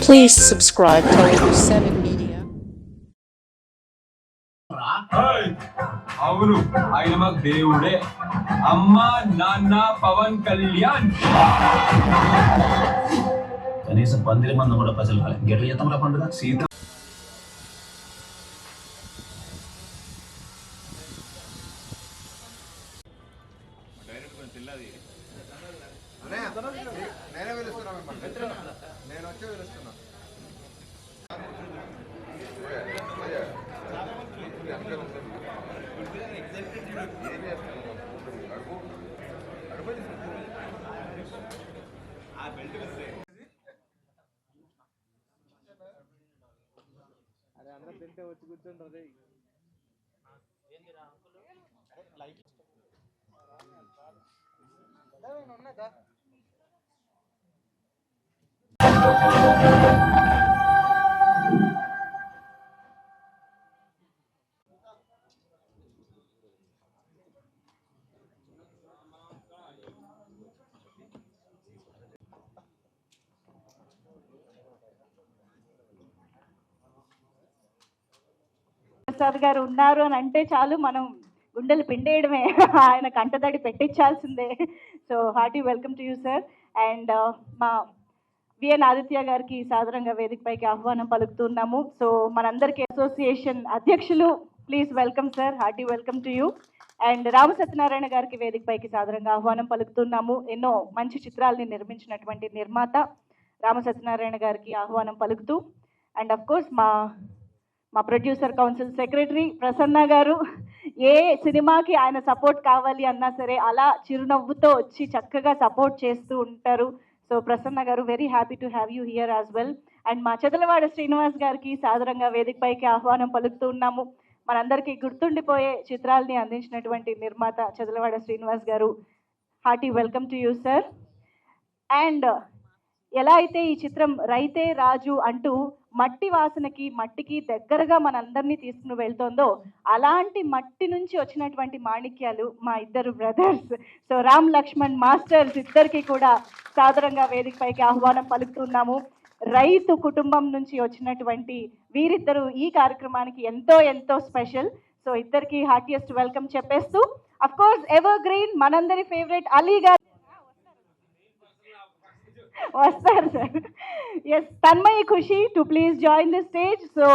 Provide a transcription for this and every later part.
Please subscribe to 7 Media. అవును ఆయన మాకు దేవుడే. అమ్మ నాన్న పవన్ కళ్యాణ్. కనీసం 12 మంది కూడా ప్రజలు గెట్లు చేద్దాం పండుగ సీత నేను వచ్చే పిలుస్తున్నా. అరే అందరూ తింటే వచ్చి కూర్చుంటారు. ఉన్నదా ప్రసాద్ గారు ఉన్నారు అని అంటే చాలు మనం గుండెలు పిండేయడమే, ఆయన కంటతడి పెట్టించాల్సిందే. So hearty welcome to you sir. And మా విఎన్ ఆదిత్య గారికి సాదరంగా వేదికపైకి ఆహ్వానం పలుకుతున్నాము. సో మనందరికీ అసోసియేషన్ అధ్యక్షులు, please welcome sir, hearty welcome to you. And Rama Satyanarayana గారికి వేదికపైకి సాదరంగా ఆహ్వానం పలుకుతున్నాము. ఎన్నో మంచి చిత్రాలని నిర్మించినటువంటి నిర్మాత రామ సత్యనారాయణ గారికి ఆహ్వానం పలుకుతూ, అండ్ అఫ్ కోర్స్ మా ప్రొడ్యూసర్ కౌన్సిల్ సెక్రటరీ ప్రసన్న గారు, ఏ సినిమాకి ఆయన సపోర్ట్ కావాలి అన్నా సరే అలా చిరునవ్వుతో వచ్చి చక్కగా సపోర్ట్ చేస్తూ ఉంటారు. సో ప్రసన్న గారు, very happy to have you here as well. And మా చదలవాడ శ్రీనివాస్ గారికి సాదరంగా వేదికపైకి ఆహ్వానం పలుకుతూ ఉన్నాము. మనందరికీ గుర్తుండిపోయే చిత్రాలని అందించినటువంటి నిర్మాత చదలవాడ శ్రీనివాస్ గారు, hearty welcome to you sir. And ఎలా అయితే ఈ చిత్రం రైతే రాజు అంటూ మట్టి వాసనకి మట్టికి దగ్గరగా మనందరినీ తీసుకుని వెళ్తోందో, అలాంటి మట్టి నుంచి వచ్చినటువంటి మాణిక్యాలు మా ఇద్దరు brothers. So Ram Lakshman masters ఇద్దరికి కూడా సాదరంగా వేదికపైకి ఆహ్వానం పలుకుతున్నాము. రైతు కుటుంబం నుంచి వచ్చినటువంటి వీరిద్దరూ ఈ కార్యక్రమానికి ఎంతో ఎంతో స్పెషల్. సో ఇద్దరికి హార్టియెస్ట్ వెల్కమ్ చెప్పేస్తూ, అఫ్ కోర్స్ ఎవర్ గ్రీన్ మనందరి ఫేవరెట్ అలీ గారు వస్తారు sir. Yes, Tanmayi Khushi to please join the stage. So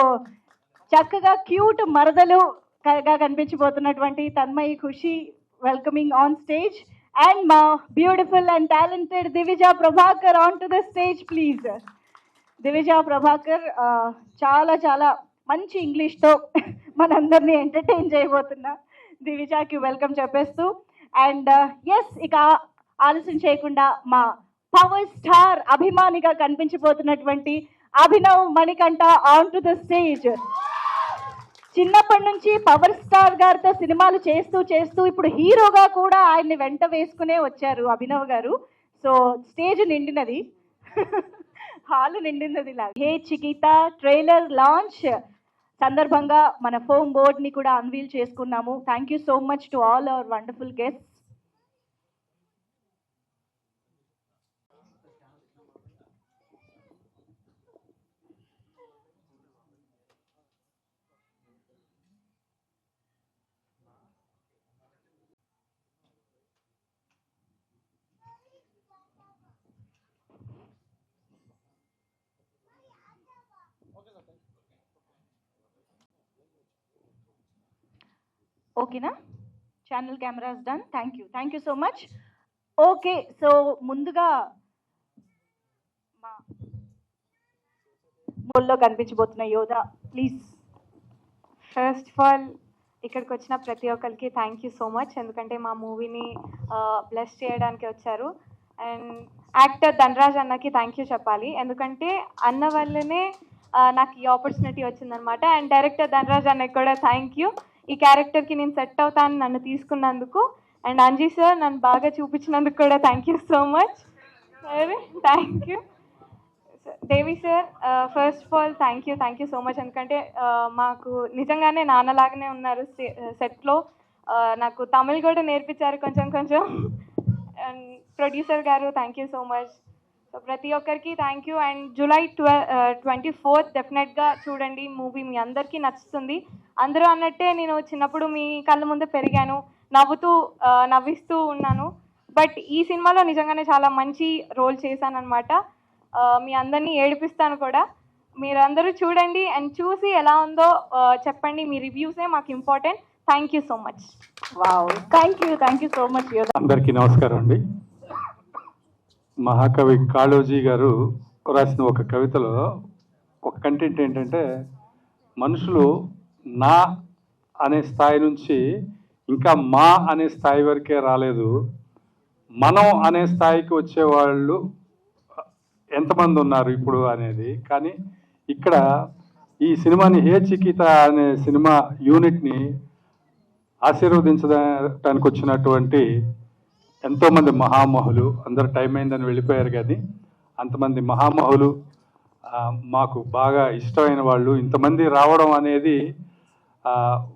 చక్కగా క్యూట్ మరదలుగా కనిపించబోతున్నటువంటి Tanmayi Khushi welcoming on stage. And మా beautiful and talented Divija Prabhakar on to the stage please. Divija Prabhakar చాలా చాలా మంచి ఇంగ్లీష్తో మనందరినీ ఎంటర్టైన్ చేయబోతున్నా దివిజాకి వెల్కమ్ చెప్పేస్తూ, అండ్ ఎస్ ఇక ఆలస్యం చేయకుండా మా పవర్ స్టార్ అభిమానిగా కనిపించబోతున్నటువంటి Abhinav Manikanta on to the stage. చిన్నప్పటి నుంచి పవర్ స్టార్ గారితో సినిమాలు చేస్తూ చేస్తూ ఇప్పుడు హీరోగా కూడా ఆయన్ని వెంట వేసుకునే వచ్చారు అభినవ్ గారు. సో స్టేజ్ నిండినది, హాల్ నిండినది. హే చికిత ట్రైలర్ లాంచ్ సందర్భంగా మన ఫోమ్ బోర్డ్ని కూడా అన్వీల్ చేసుకున్నాము. Thank you so much to all our wonderful guests. ఓకేనా, channel cameras done. Thank you so much. Okay, so ముందుగా మా మూల్లో కనిపించబోతున్న యోధ ప్లీజ్. ఫస్ట్ ఆఫ్ ఆల్ ఇక్కడికి వచ్చిన ప్రతి ఒక్కరికి థ్యాంక్ యూ సో మచ్, ఎందుకంటే మా మూవీని బ్లెస్ చేయడానికి వచ్చారు. అండ్ యాక్టర్ ధనరాజ్ అన్నకి థ్యాంక్ యూ చెప్పాలి, ఎందుకంటే అన్న వల్లనే నాకు ఈ ఆపర్చునిటీ వచ్చిందనమాట. అండ్ డైరెక్టర్ ధనరాజ్ అన్నకి కూడా థ్యాంక్ యూ, ఈ క్యారెక్టర్కి నేను సెట్ అవుతాను నన్ను తీసుకున్నందుకు. అండ్ అంజీ సార్ నన్ను బాగా చూపించినందుకు కూడా థ్యాంక్ యూ సో మచ్. సరే, thank you. Devi sir, first of all thank you so much, ఎందుకంటే మాకు నిజంగానే నాన్నలాగానే ఉన్నారు సెట్లో. నాకు తమిళ్ కూడా నేర్పించారు కొంచెం కొంచెం. అండ్ ప్రొడ్యూసర్ గారు thank you so much. So ప్రతి ఒక్కరికి thank you. And July 24th డెఫినెట్గా చూడండి మూవీ, మీ అందరికీ నచ్చుతుంది. అందరూ అన్నట్టే నేను చిన్నప్పుడు మీ కళ్ళ ముందే పెరిగాను, నవ్విస్తూ ఉన్నాను. బట్ ఈ సినిమాలో నిజంగానే చాలా మంచి రోల్ చేశానన్నమాట. మీ అందరినీ ఏడిపిస్తాను కూడా. మీరందరూ చూడండి అండ్ చూసి ఎలా ఉందో చెప్పండి. మీ రివ్యూసే మాకు important. Thank you so much. Wow, thank you so much. అందరికీ నమస్కారం అండి. మహాకవి కాళోజీ గారు రాసిన ఒక కవితలో ఒక కంటెంట్ ఏంటంటే, మనుషులు నా అనే స్థాయి నుంచి ఇంకా మా అనే స్థాయి వరకే రాలేదు, మనం అనే స్థాయికి వచ్చేవాళ్ళు ఎంతమంది ఉన్నారు ఇప్పుడు అనేది. కానీ ఇక్కడ ఈ సినిమాని హే చికిత అనే సినిమా యూనిట్ని ఆశీర్వదించడానికి వచ్చినటువంటి ఎంతోమంది మహామహులు, అందరు టైం అయిందని వెళ్ళిపోయారు. కానీ అంతమంది మహామహులు మాకు బాగా ఇష్టమైన వాళ్ళు ఇంతమంది రావడం అనేది,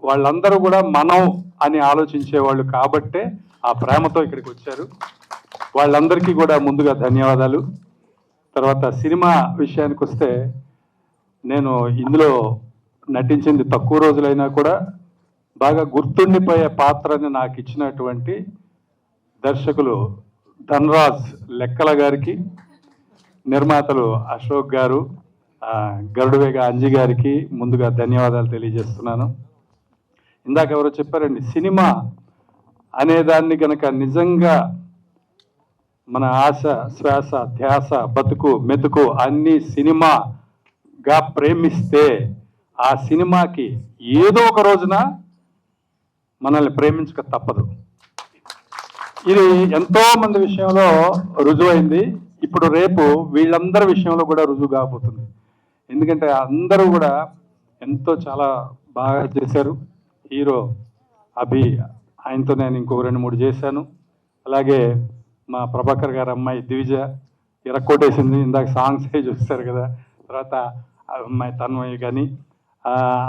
వాళ్ళందరూ కూడా మనం అని ఆలోచించేవాళ్ళు కాబట్టే ఆ ప్రేమతో ఇక్కడికి వచ్చారు. వాళ్ళందరికీ కూడా ముందుగా ధన్యవాదాలు. తర్వాత సినిమా విషయానికి వస్తే, నేను ఇందులో నటించింది తక్కువ రోజులైనా కూడా బాగా గుర్తుండిపోయే పాత్రని నాకు ఇచ్చినటువంటి దర్శకులు ధన్రాజ్ లెక్కల గారికి, నిర్మాతలు అశోక్ గారు, గరుడువేగ అంజి గారికి ముందుగా ధన్యవాదాలు తెలియజేస్తున్నాను. ఇందాక ఎవరో చెప్పారండి, సినిమా అనేదాన్ని కనుక నిజంగా మన ఆశ శ్వాస ధ్యాస బతుకు మెతుకు అన్ని సినిమాగా ప్రేమిస్తే ఆ సినిమాకి ఏదో ఒక రోజున మనల్ని ప్రేమించక తప్పదు. ఇది ఎంతో మంది విషయంలో రుజువైంది. ఇప్పుడు రేపు వీళ్ళందరి విషయంలో కూడా రుజువు కాబోతుంది. ఎందుకంటే అందరూ కూడా ఎంతో చాలా బాగా చేశారు. హీరో అభి, ఆయనతో నేను ఇంకో 2-3 చేశాను. అలాగే మా ప్రభాకర్ గారు అమ్మాయి దివిజ ఇరక్కోటేసింది, ఇందాక సాంగ్స్ చూస్తారు కదా. తర్వాత అమ్మాయి తన్మయ్య కానీ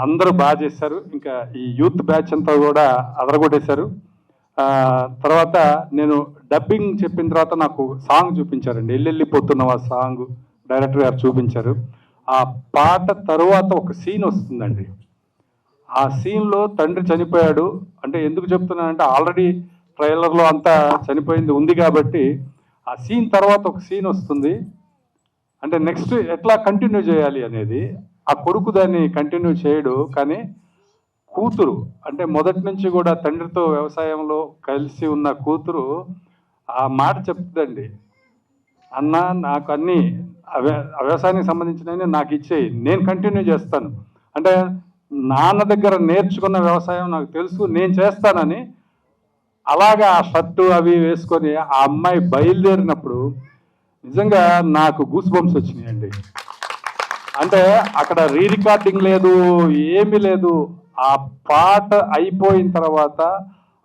అందరూ బాగా చేశారు. ఇంకా ఈ యూత్ బ్యాచ్ అంతా కూడా అదరగొట్టేశారు. తర్వాత నేను డబ్బింగ్ చెప్పిన తర్వాత నాకు సాంగ్ చూపించారండి, ఎల్లెళ్ళిపోతున్న సాంగ్ డైరెక్టర్ గారు చూపించారు. ఆ పాట తరువాత ఒక సీన్ వస్తుందండి. ఆ సీన్లో తండ్రి చనిపోయాడు అంటే ఎందుకు చెప్తున్నానంటే, ఆల్రెడీ ట్రైలర్లో అంతా చనిపోయింది ఉంది కాబట్టి ఆ సీన్ తర్వాత ఒక సీన్ వస్తుంది. అంటే నెక్స్ట్ ఎట్లా కంటిన్యూ చేయాలి అనేది. ఆ కొడుకు దాన్ని కంటిన్యూ చేయడు, కానీ కూతురు అంటే మొదటి నుంచి కూడా తండ్రితో వ్యవసాయంలో కలిసి ఉన్న కూతురు ఆ మాట చెప్తుందండి, అన్న నాకు అన్నీ వ్యవసాయానికి సంబంధించినవి నాకు ఇచ్చేయి, నేను కంటిన్యూ చేస్తాను. అంటే నాన్న దగ్గర నేర్చుకున్న వ్యవసాయం నాకు తెలుసు, నేను చేస్తానని. అలాగా ఆ షర్టు అవి వేసుకొని ఆ అమ్మాయి బయలుదేరినప్పుడు నిజంగా నాకు గూస్ బంప్స్ వచ్చినాయండి. అంటే అక్కడ రీ రికార్డింగ్ లేదు, ఏమీ లేదు. ఆ పాట అయిపోయిన తర్వాత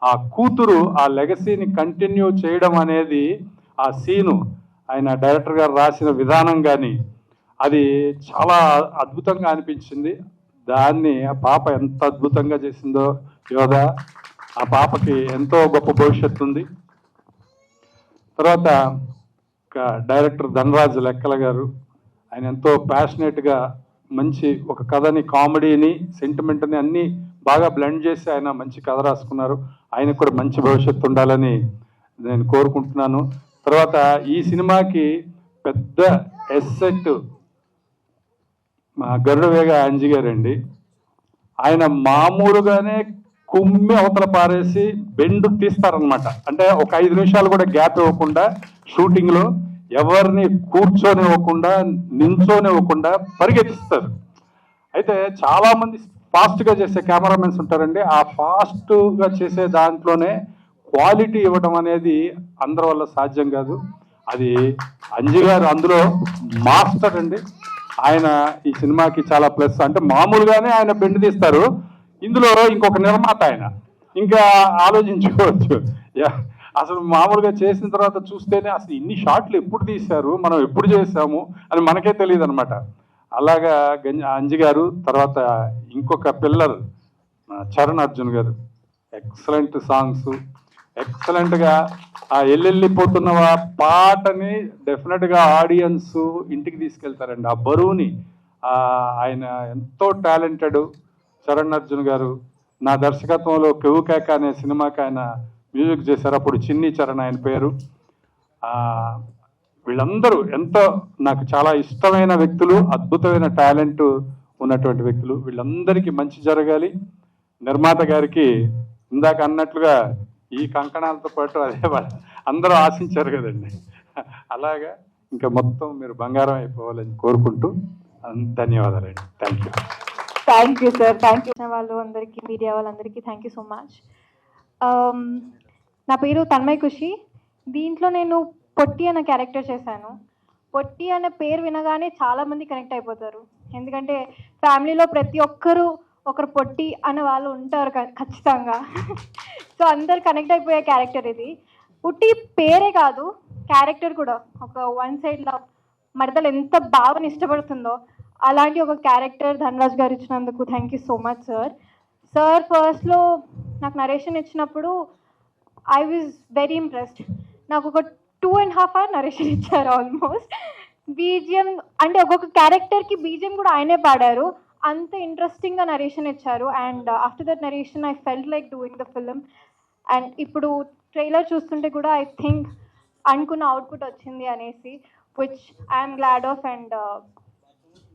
ఆ కూతురు ఆ లెగసీని కంటిన్యూ చేయడం అనేది, ఆ సీను ఆయన డైరెక్టర్ గారు రాసిన విధానం కానీ అది చాలా అద్భుతంగా అనిపించింది. దాన్ని ఆ పాప ఎంత అద్భుతంగా చేసిందో యోధ, ఆ పాపకి ఎంతో గొప్ప భవిష్యత్తు ఉంది. తర్వాత డైరెక్టర్ ధనరాజ్ లెక్కల గారు, ఆయన ఎంతో ప్యాషనేట్గా మంచి ఒక కథని, కామెడీని, సెంటిమెంట్ని అన్నీ బాగా బ్లెండ్ చేసి ఆయన మంచి కథ రాసుకున్నారు. ఆయనకు కూడా మంచి భవిష్యత్తు ఉండాలని నేను కోరుకుంటున్నాను. తర్వాత ఈ సినిమాకి పెద్ద ఎస్సెట్ మా గరుడవేగ అంజి గారండి. ఆయన మామూలుగానే కుమ్మి అవతల పారేసి బెండు తీస్తారనమాట. అంటే ఒక 5 నిమిషాలు కూడా గ్యాప్ ఇవ్వకుండా షూటింగ్లో ఎవరిని కూర్చొనివ్వకుండా నించోనివ్వకుండా పరిగెత్తిస్తారు. అయితే చాలామంది ఫాస్ట్గా చేసే కెమెరామెన్స్ ఉంటారండి. ఆ ఫాస్ట్గా చేసే దాంట్లోనే క్వాలిటీ ఇవ్వడం అనేది అందరి వల్ల సాధ్యం కాదు. అది అంజి గారు అందులో మాస్టర్ అండి. ఆయన ఈ సినిమాకి చాలా ప్లస్. అంటే మామూలుగానే ఆయన బెండ్ తీస్తారు, ఇందులో ఇంకొక నిర్మాత ఆయన, ఇంకా ఆలోచించుకోవచ్చు. అసలు మామూలుగా చేసిన తర్వాత చూస్తేనే అసలు ఇన్ని షాట్లు ఎప్పుడు తీశారు, మనం ఎప్పుడు చేసాము అని మనకే తెలియదు అనమాట. అలాగా అంజి గారు. తర్వాత ఇంకొక పిల్లర్ చరణ్ అర్జున్ గారు, ఎక్సలెంట్ సాంగ్స్. ఎక్సలెంట్గా ఆ ఎల్లెళ్ళిపోతున్నవా పాటని డెఫినెట్గా ఆడియన్స్ ఇంటికి తీసుకెళ్తారండి. ఆ బరువుని ఆయన ఎంతో టాలెంటెడ్ చరణ్ అర్జున్ గారు. నా దర్శకత్వంలో కెవుకేక అనే సినిమాకి ఆయన మ్యూజిక్ చేశారు. అప్పుడు చిన్ని చరణ్ ఆయన పేరు. వీళ్ళందరూ ఎంతో నాకు చాలా ఇష్టమైన వ్యక్తులు, అద్భుతమైన టాలెంట్ ఉన్నటువంటి వ్యక్తులు. వీళ్ళందరికీ మంచి జరగాలి. నిర్మాత గారికి ఇందాక అన్నట్లుగా ఈ కంకణాలతో పాటు అదే అందరూ ఆశించారు కదండి, అలాగా ఇంకా మొత్తం మీరు బంగారం అయిపోవాలని కోరుకుంటూ ధన్యవాదాలండి. Thank you sir. Thank you వాళ్ళు అందరికీ, మీడియా వాళ్ళందరికీ థ్యాంక్ యూ సో మచ్. నా పేరు తన్మయ్ ఖుషి. దీంట్లో నేను పొట్టి అనే క్యారెక్టర్ చేశాను. పొట్టి అనే పేరు వినగానే చాలామంది కనెక్ట్ అయిపోతారు, ఎందుకంటే ఫ్యామిలీలో ప్రతి ఒక్కరూ ఒకరు పొట్టి అనే వాళ్ళు ఉంటారు ఖచ్చితంగా. సో అందరు కనెక్ట్ అయిపోయే క్యారెక్టర్ ఇది. పుట్టి పేరే కాదు, క్యారెక్టర్ కూడా ఒక వన్ సైడ్ లవ్, మడతలు ఎంత బాగా ఇష్టపడుతుందో అలాంటి ఒక క్యారెక్టర్ ధనరాజ్ గారు ఇచ్చినందుకు thank you so much sir. Sir ఫస్ట్లో నాకు నరేషన్ ఇచ్చినప్పుడు ఐ వాజ్ వెరీ ఇంప్రెస్డ్. నాకు ఒక 2.5 hours నరేషన్ ఇచ్చారు ఆల్మోస్ట్. బీజిఎం అంటే ఒక్కొక్క క్యారెక్టర్కి బీజిఎం కూడా ఆయనే పాడారు, అంత ఇంట్రెస్టింగ్గా నరేషన్ ఇచ్చారు. And after that narration I felt like doing the film. And ఇప్పుడు ట్రైలర్ చూస్తుంటే కూడా ఐ థింక్ అనుకున్న అవుట్పుట్ వచ్చింది అనేసి, which I'm glad of. And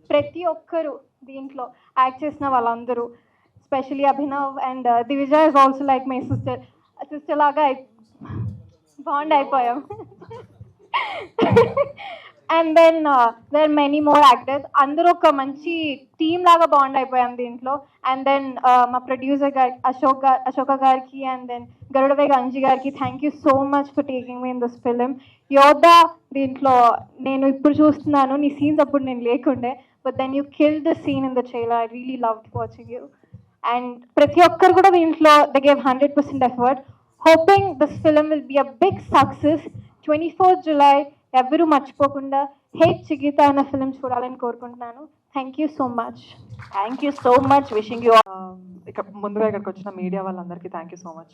ప్రతి ఒక్కరు దీంట్లో యాక్ట్ చేసిన వాళ్ళందరూ, specially Abhinav and Divija is also like my sister లాగా బాండ్ అయిపోయాం. And then there many more actors, అందరూ ఒక మంచి టీమ్ లాగా బాండ్ అయిపోయాం దీంట్లో. అండ్ దెన్ మా ప్రొడ్యూసర్ గారి అశోక గారికి, అండ్ దెన్ గరుడవేగ అంజి గారికి thank you so much for taking me in this film. యోధా దీంట్లో నేను ఇప్పుడు చూస్తున్నాను, నీ సీన్స్ అప్పుడు నేను లేకుండే, but then you kill the scene in the trailer. I really loved watching you. And ప్రతి ఒక్కరు కూడా దీంట్లో they gave 100% effort. Hoping this film will be a big success. 24th July ఎవరు మర్చిపోకుండా హే చికిత అన్న ఫిలిం చూడాలని కోరుకుంటున్నాను. Thank you so much. Thank you so much. Wishing you ముందుగా ఇక్కడికి వచ్చిన మీడియా వాళ్ళందరికీ thank you so much.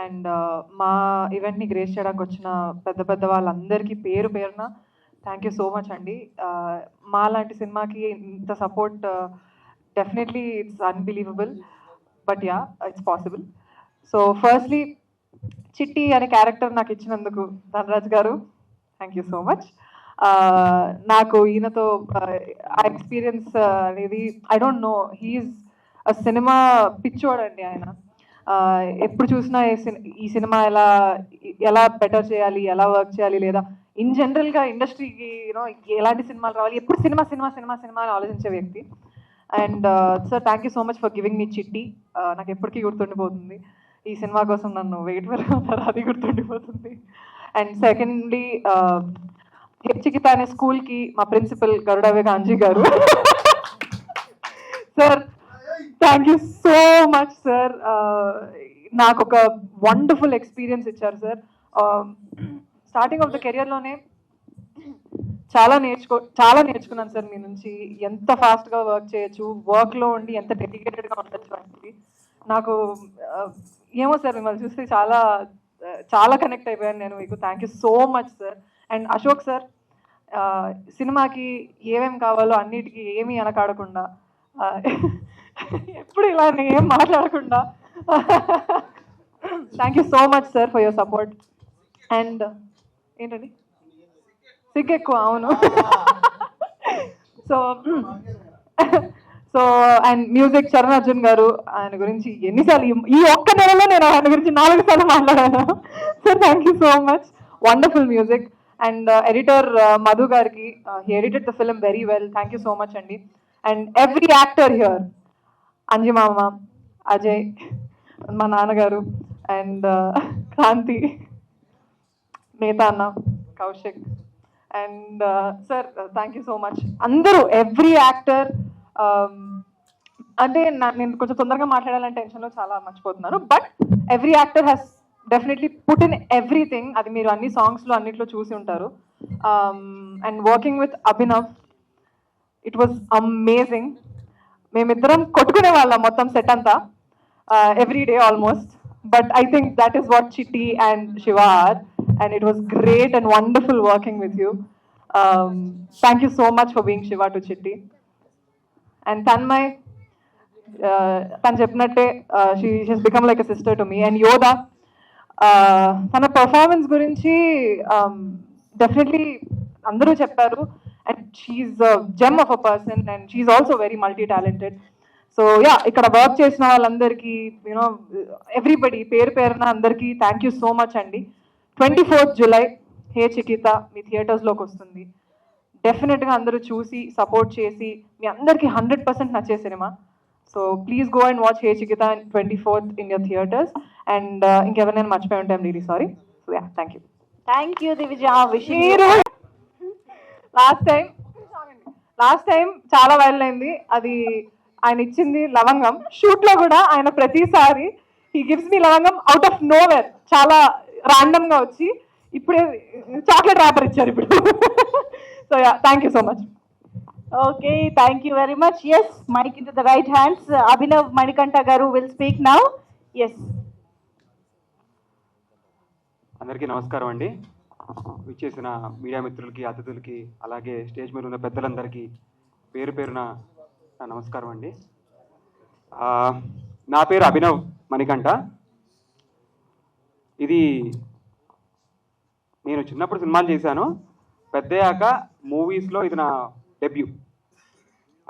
And మా ఈవెంట్ని గ్రేస్ చేయడానికి వచ్చిన పెద్ద వాళ్ళందరికీ పేరు పేరున థ్యాంక్ యూ సో మచ్ అండి. మా లాంటి సినిమాకి ఇంత support definitely it's unbelievable, but yeah it's possible. So firstly చిట్టి అనే క్యారెక్టర్ నాకు ఇచ్చినందుకు ధనరాజ్ గారు థ్యాంక్ యూ సో మచ్. నాకు ఈయనతో ఆ ఎక్స్పీరియన్స్ అనేది I don't know, he's a cinema పిచ్చోడండి ఆయన. ఎప్పుడు చూసినా ఈ సినిమా ఎలా బెటర్ చేయాలి, ఎలా వర్క్ చేయాలి, లేదా ఇన్ జనరల్గా ఇండస్ట్రీకి యూనో ఎలాంటి సినిమాలు రావాలి, ఎప్పుడు సినిమా అని ఆలోచించే వ్యక్తి. And sir thank you so much for giving me చిట్టి. నాకు ఎప్పటికీ గుర్తుండిపోతుంది, ఈ సినిమా కోసం నన్ను వెయిట్ పెరుగుతారు, అది గుర్తుండిపోతుంది. అండ్ సెకండ్లీ హెచ్చికిత అనే స్కూల్కి మా ప్రిన్సిపల్ గరుడవేగ అంజి గారు. Sir thank you so much sir. నాకు ఒక వండర్ఫుల్ ఎక్స్పీరియన్స్ ఇచ్చారు సార్. స్టార్టింగ్ ఆఫ్ ద కెరియర్లోనే చాలా నేర్చుకున్నాను సార్ మీ నుంచి. ఎంత ఫాస్ట్గా వర్క్ చేయొచ్చు, వర్క్లో ఉండి ఎంత డెడికేటెడ్గా ఉండొచ్చు అనేది. నాకు ఏమో సార్ మిమ్మల్ని చూస్తే చాలా కనెక్ట్ అయిపోయాను నేను మీకు. Thank you so much sir. And Ashok sir, సినిమాకి ఏమేమి కావాలో అన్నిటికీ ఏమీ అనకాడకుండా, ఎప్పుడు ఇలా ఏం మాట్లాడకుండా thank you so much sir for your support. And ఏంటండి సిగ్గెక్కువ, అవును. So and music Charan Arjun గారు, ఆయన గురించి ఎన్నిసార్లు ఈ ఒక్క నెలలో నేను ఆయన గురించి 4 సార్లు మాట్లాడాను. So thank you so much, wonderful music. And editor Madhu గారికి, he edited the film very well, thank you so much అండి. And every actor here, Anji మామ, అజయ్, మా నాన్నగారు, అండ్ క్రాంతి, మేతా అన్న, Kaushik, and sir thank you so much. అందరూ ఎవ్రీ యాక్టర్, అంటే నేను కొంచెం తొందరగా మాట్లాడాలని టెన్షన్లో చాలా మర్చిపోతున్నాను, but every actor has definitely put in everything. అది మీరు అన్ని సాంగ్స్లో అన్నిట్లో చూసి ఉంటారు. And working with Abhinav, it was amazing. మేమిద్దరం కొట్టుకునే వాళ్ళం మొత్తం సెట్ అంతా, every day almost. but I think that is what Chitti and Shiva are, and it was great and wonderful working with you. Thank you so much for being Shiva to Chitti. And Tanmay, తను చెప్పినట్టే she has become like a sister to me. And Yodha, తన performance గురించి definitely అందరూ చెప్పారు. And she's gem of a person and she's also very multi talented. So yeah, ఇక్కడ work చేసిన వాళ్ళందరికీ you know everybody పేరు పేరున అందరికీ థ్యాంక్ యూ సో మచ్ అండి. 24th July హే చికిత మీ థియేటర్స్లోకి వస్తుంది. డెఫినెట్గా అందరూ చూసి సపోర్ట్ చేసి మీ అందరికీ 100% నచ్చే cinema. So please go and watch hey Chikitha 24th in your theaters. And ఇంకెవరైనా మర్చిపోయి ఉంటే I'm really sorry. So yeah, thank you. Thank you Divija. మీరు లాస్ట్ టైం చాలా వైరల్ అయింది. అది ఆయన ఇచ్చింది లవంగం. షూట్లో కూడా ఆయన ప్రతిసారి హీ గివ్స్ మీ లవంగం అవుట్ ఆఫ్ నో వేర్, చాలా ర్యాండమ్ గా వచ్చి ఇప్పుడే చాక్లెట్ ర్యాపర్ ఇచ్చారు ఇప్పుడు. So yeah, thank you so much. Okay, thank you very much. Yes, mic into the right hands. Abhinav Manikanta Garu will speak now. Yes. అందరికీ నమస్కారం అండి. విచ్చేసిన మీడియా మిత్రులకి, అతిథులకి, అలాగే స్టేజ్ మీద ఉన్న పెద్దలందరికీ పేరు పేరున నా నమస్కారం అండి. నా పేరు అభినవ్ మణికంఠ. ఇది నేను చిన్నప్పుడు సినిమాలు చేశాను. పెద్దయ్యాక మూవీస్లో ఇది నా డెబ్యూ.